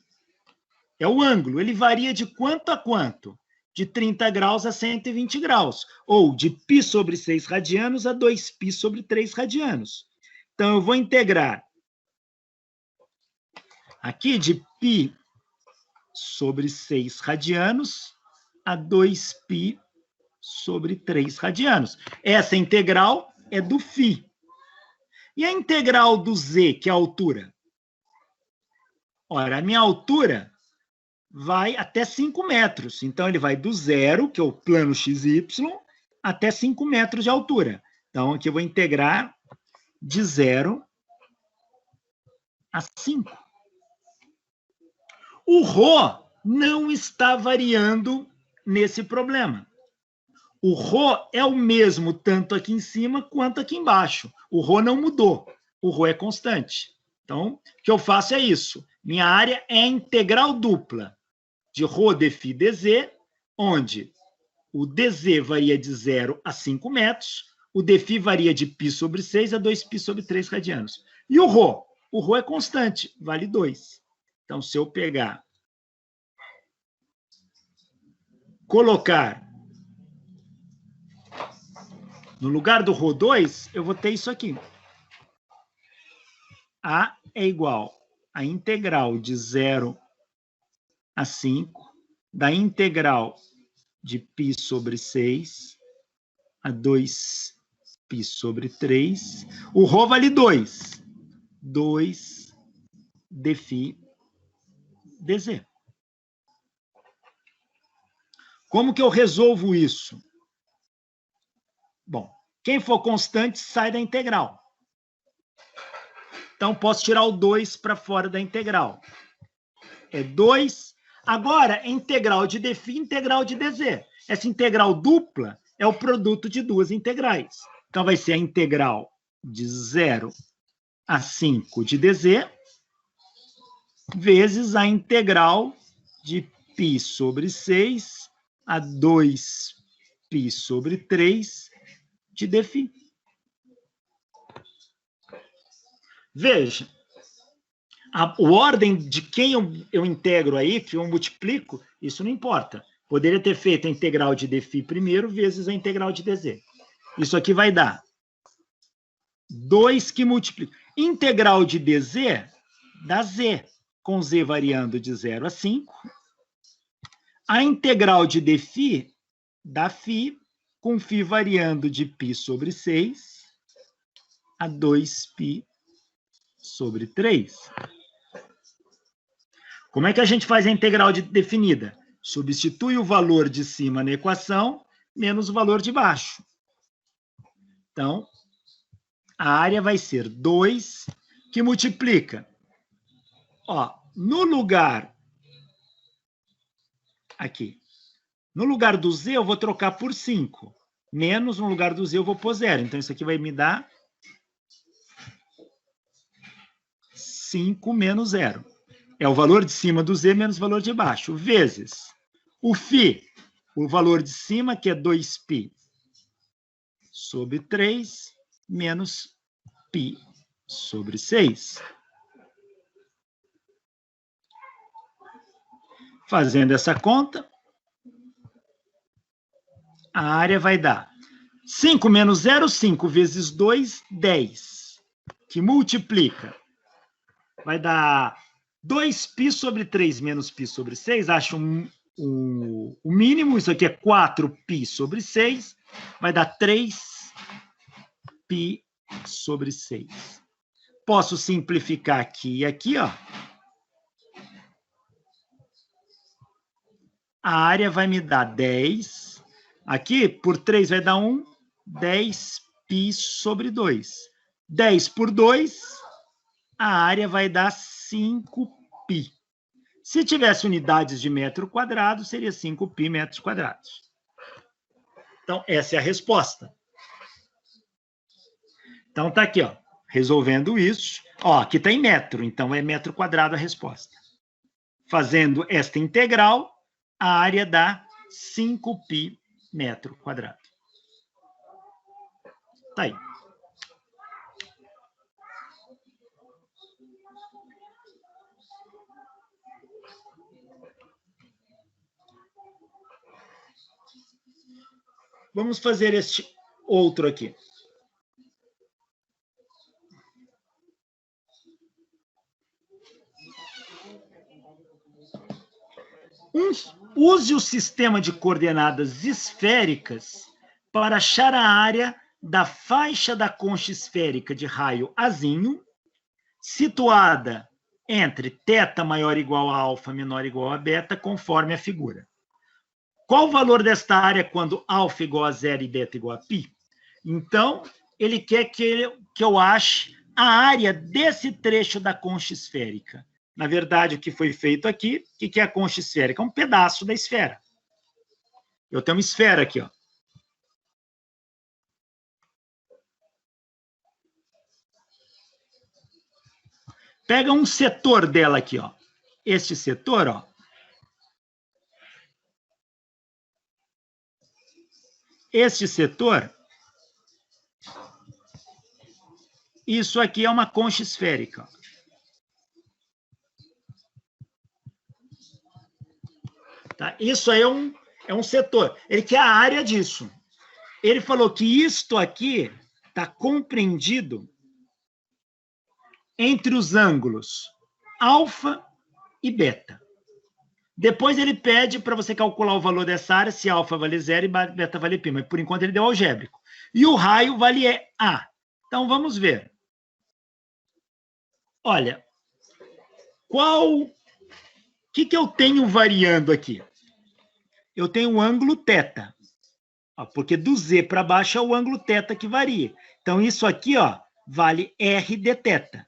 é o ângulo. Ele varia de quanto a quanto? De 30 graus a 120 graus. Ou de π sobre 6 radianos a 2π sobre 3 radianos. Então, eu vou integrar aqui de π sobre 6 radianos a 2π sobre 3 radianos. Essa integral é do φ. E a integral do z, que é a altura? Ora, a minha altura vai até 5 metros. Então, ele vai do zero, que é o plano XY, até 5 metros de altura. Então, aqui eu vou integrar de 0 a 5. O ρ não está variando nesse problema. O ρ é o mesmo tanto aqui em cima quanto aqui embaixo. O ρ não mudou. O ρ é constante. Então, o que eu faço é isso. Minha área é a integral dupla de ρ dφ dz, onde o dz varia de 0 a 5 metros, o dφ varia de π sobre 6 a 2π sobre 3 radianos. E o ρ? O ρ é constante, vale 2. Então, se eu pegar, colocar no lugar do ρ2, eu vou ter isso aqui. A é igual a integral de 0 a 5 da integral de π sobre 6 a 2π sobre 3. O ρ vale 2. 2 dφ dz. Como que eu resolvo isso? Bom, quem for constante sai da integral. Então, posso tirar o 2 para fora da integral. É 2. Agora, integral de dφ, integral de dz. Essa integral dupla é o produto de duas integrais. Então, vai ser a integral de 0 a 5 de dz vezes a integral de π sobre 6 a 2π sobre 3 de dφ. Veja, a ordem de quem eu integro aí, que eu multiplico, isso não importa. Poderia ter feito a integral de dφ primeiro vezes a integral de dz. Isso aqui vai dar 2 que multiplica. Integral de dz dá z, com z variando de 0 a 5. A integral de dφ dá φ, com φ variando de π sobre 6 a 2π sobre 3. Como é que a gente faz a integral definida? Substitui o valor de cima na equação, menos o valor de baixo. Então, a área vai ser 2, que multiplica. Ó, no lugar, aqui, no lugar do z eu vou trocar por 5. Menos, no lugar do z eu vou pôr 0. Então, isso aqui vai me dar 5 menos 0. É o valor de cima do z menos o valor de baixo, vezes o φ, o valor de cima, que é 2π sobre 3, menos π sobre 6. Fazendo essa conta, a área vai dar 5 menos 0, 5 vezes 2, 10, que multiplica. Vai dar 2π sobre 3 menos π sobre 6, acho o mínimo, isso aqui é 4π sobre 6, vai dar 3π sobre 6. Posso simplificar aqui e aqui, ó. A área vai me dar 10. Aqui, por 3 vai dar 1, 10π sobre 2. 10 por 2, a área vai dar 5π. Se tivesse unidades de metro quadrado, seria 5π metros quadrados. Então, essa é a resposta. Então, tá aqui, ó, resolvendo isso. Ó, aqui está em metro, então é metro quadrado a resposta. Fazendo esta integral, a área dá 5π metro quadrado. Tá aí. Vamos fazer este outro aqui. Use o sistema de coordenadas esféricas para achar a área da faixa da concha esférica de raio azinho, situada entre θ maior ou igual a alfa menor ou igual a beta, conforme a figura. Qual o valor desta área quando alfa igual a 0 e beta igual a π? Então, ele quer que eu ache a área desse trecho da concha esférica. Na verdade, o que foi feito aqui, o que é a concha esférica? É um pedaço da esfera. Eu tenho uma esfera aqui, ó. Pega um setor dela aqui, ó. Este setor, ó. Este setor isso aqui é uma concha esférica. Tá? Isso aí é um setor. Ele quer a área disso. Ele falou que isto aqui está compreendido entre os ângulos alfa e beta. Depois ele pede para você calcular o valor dessa área, se alfa vale 0 e beta vale π. Mas por enquanto ele deu algébrico. E o raio vale A. Então vamos ver. Olha, o que eu tenho variando aqui? Eu tenho o ângulo θ. Porque do Z para baixo é o ângulo θ que varia. Então isso aqui, ó, vale R de θ.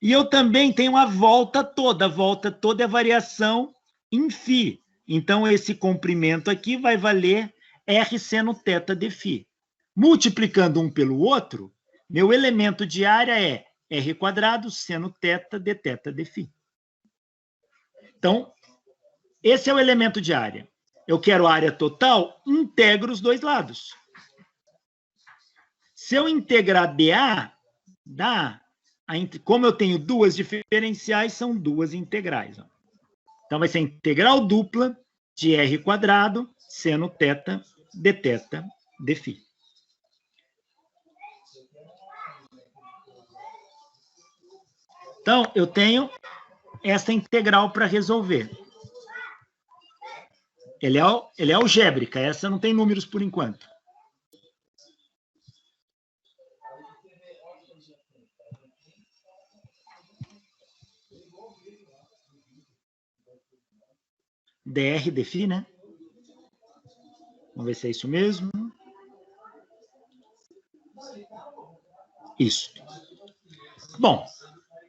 E eu também tenho a volta toda. A volta toda é variação em φ. Então, esse comprimento aqui vai valer R seno θ de φ. Multiplicando um pelo outro, meu elemento de área é R² seno θ de θ de φ. Então, esse é o elemento de área. Eu quero a área total, integro os dois lados. Se eu integrar dA, dá... Como eu tenho duas diferenciais, são duas integrais. Ó. Então, vai ser integral dupla de R² seno θ de θ de φ. Então, eu tenho essa integral para resolver. Ele é algébrica, essa não tem números por enquanto. dr de φ, né? Vamos ver se é isso mesmo. Isso. Bom,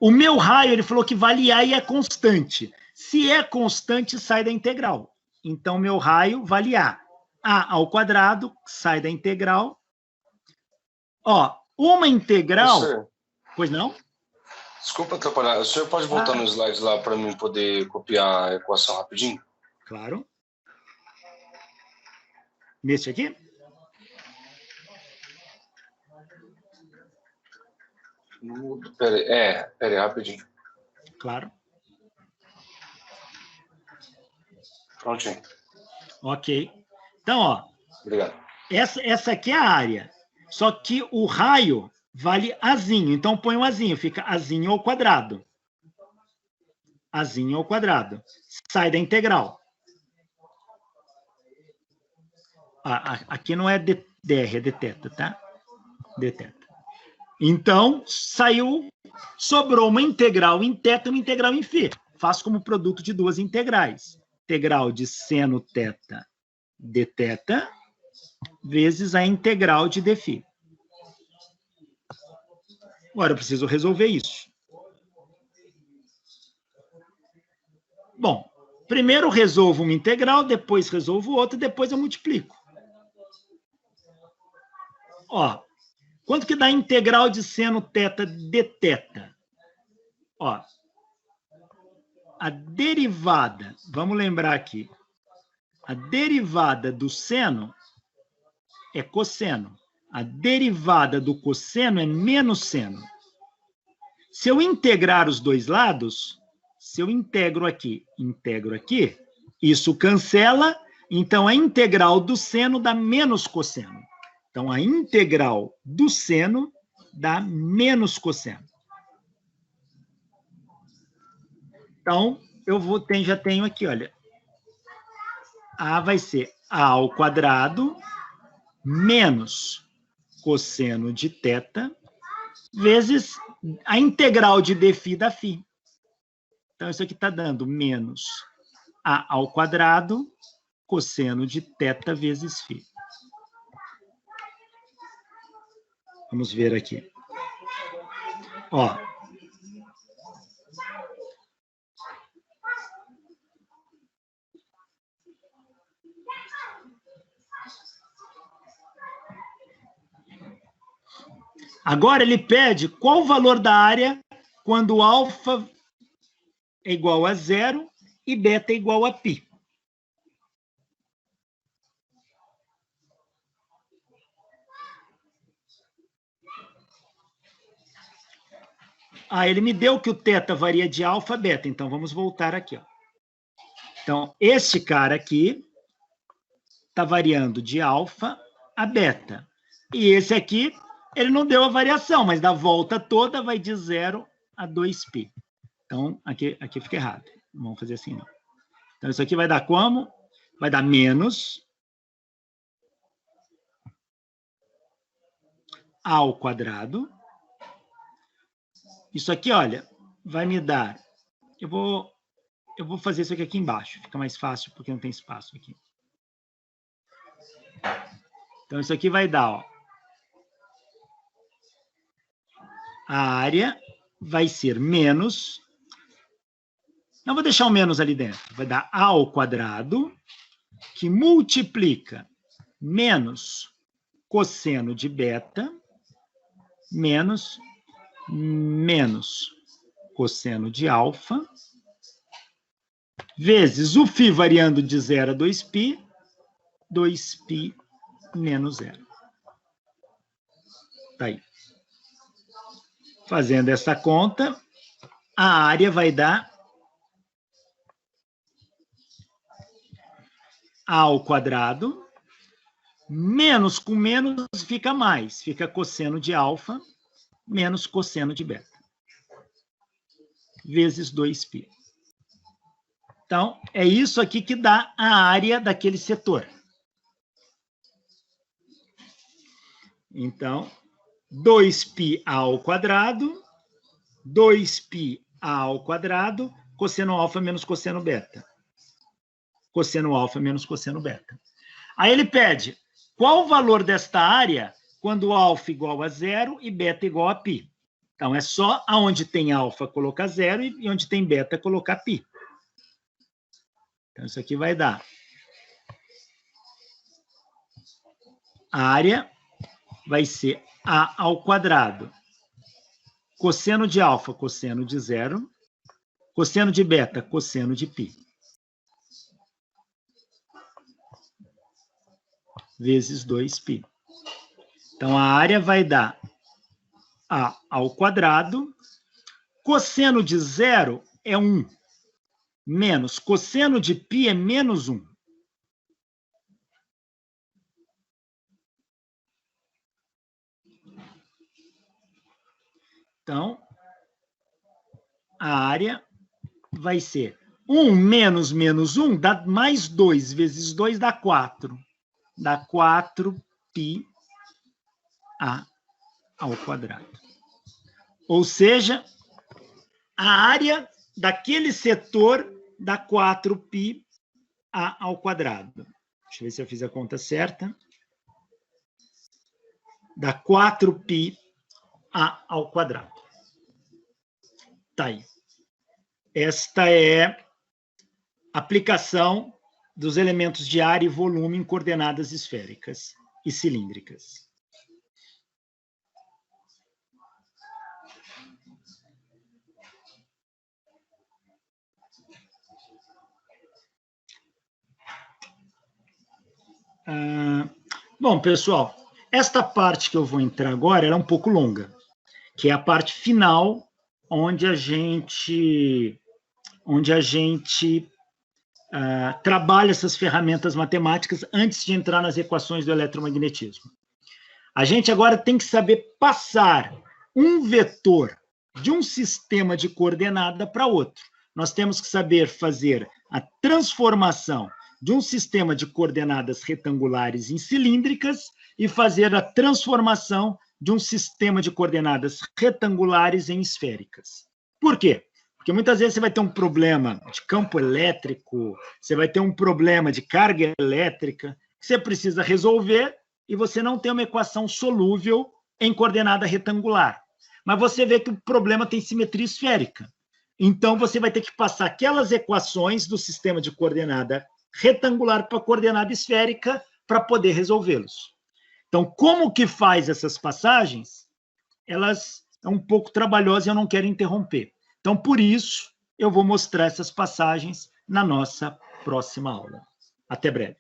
o meu raio, ele falou que vale A e é constante. Se é constante, sai da integral. Então, meu raio vale A. A ao quadrado sai da integral. Ó, uma integral... Professor, pois não? desculpa atrapalhar. O senhor pode voltar no slide lá para mim poder copiar a equação rapidinho? Claro. Nesse aqui? Pera aí, rapidinho. Claro. Prontinho. Ok. Então, ó. Obrigado. Essa aqui é a área. Só que o raio vale Azinho. Então, põe um Azinho. Fica Azinho ao quadrado. Azinho ao quadrado. Sai da integral. Aqui não é dr, é dθ, tá? Dθ. Então, sobrou uma integral em θ e uma integral em φ. Faço como produto de duas integrais. Integral de seno θ dθ vezes a integral de dφ. Agora eu preciso resolver isso. Bom, primeiro resolvo uma integral, depois resolvo outra, depois eu multiplico. Ó, quanto que dá a integral de seno θ dθ? Ó, a derivada, vamos lembrar aqui, a derivada do seno é cosseno. A derivada do cosseno é menos seno. Se eu integrar os dois lados, se eu integro aqui, isso cancela, então a integral do seno dá menos cosseno. Então, a integral do seno dá menos cosseno. Então, já tenho aqui, olha. A vai ser A ao quadrado menos cosseno de θ vezes a integral de dφ da φ. Então, isso aqui está dando menos A ao quadrado cosseno de θ vezes φ. Vamos ver aqui. Ó. Agora ele pede qual o valor da área quando alfa é igual a 0 e beta é igual a π. ele me deu que o θ varia de alfa a beta, então vamos voltar aqui. Ó. Então, este cara aqui está variando de alfa a beta. E esse aqui, ele não deu a variação, mas da volta toda vai de 0 a 2π. Então, aqui fica errado. Não vamos fazer assim, não. Então, isso aqui vai dar como? Vai dar menos a ao quadrado. Isso aqui, olha, vai me dar... Eu vou fazer isso aqui embaixo. Fica mais fácil, porque não tem espaço aqui. Então, isso aqui vai dar, ó. A área vai ser menos... Não vou deixar o menos ali dentro. Vai dar a ao quadrado, que multiplica menos cosseno de beta, menos cosseno de alfa, vezes o φ variando de 0 a 2π, 2π menos 0. Tá aí. Fazendo essa conta, a área vai dar a ao quadrado, menos com menos fica mais, fica cosseno de alfa, menos cosseno de beta, vezes 2π. Então, é isso aqui que dá a área daquele setor. Então, 2π ao quadrado, 2π ao quadrado, cosseno alfa menos cosseno beta. Cosseno alfa menos cosseno beta. Aí ele pede qual o valor desta área quando alfa igual a 0 e beta igual a π. Então, é só aonde tem alfa colocar 0 e onde tem beta colocar π. Então, isso aqui vai dar a área vai ser a ao quadrado. Cosseno de alfa, cosseno de 0. Cosseno de beta, cosseno de π. Vezes 2π. Então, a área vai dar a ao quadrado. Cosseno de 0 é 1. Menos cosseno de π é menos 1. Então, a área vai ser 1 menos menos 1 dá mais 2, vezes 2 dá 4. Dá 4π ao quadrado. Ou seja, a área daquele setor dá 4π ao quadrado. Deixa eu ver se eu fiz a conta certa. Dá 4π ao quadrado. Tá aí. Esta é a aplicação dos elementos de área e volume em coordenadas esféricas e cilíndricas. Bom, pessoal, esta parte que eu vou entrar agora ela é um pouco longa, que é a parte final, onde a gente trabalha essas ferramentas matemáticas antes de entrar nas equações do eletromagnetismo. A gente agora tem que saber passar um vetor de um sistema de coordenada para outro. Nós temos que saber fazer a transformação de um sistema de coordenadas retangulares em cilíndricas e fazer a transformação de um sistema de coordenadas retangulares em esféricas. Por quê? Porque muitas vezes você vai ter um problema de campo elétrico, você vai ter um problema de carga elétrica, que você precisa resolver e você não tem uma equação solúvel em coordenada retangular. Mas você vê que o problema tem simetria esférica. Então, você vai ter que passar aquelas equações do sistema de coordenada retangular para a coordenada esférica para poder resolvê-los. Então, como que faz essas passagens? Elas são um pouco trabalhosas e eu não quero interromper. Então, por isso, eu vou mostrar essas passagens na nossa próxima aula. Até breve.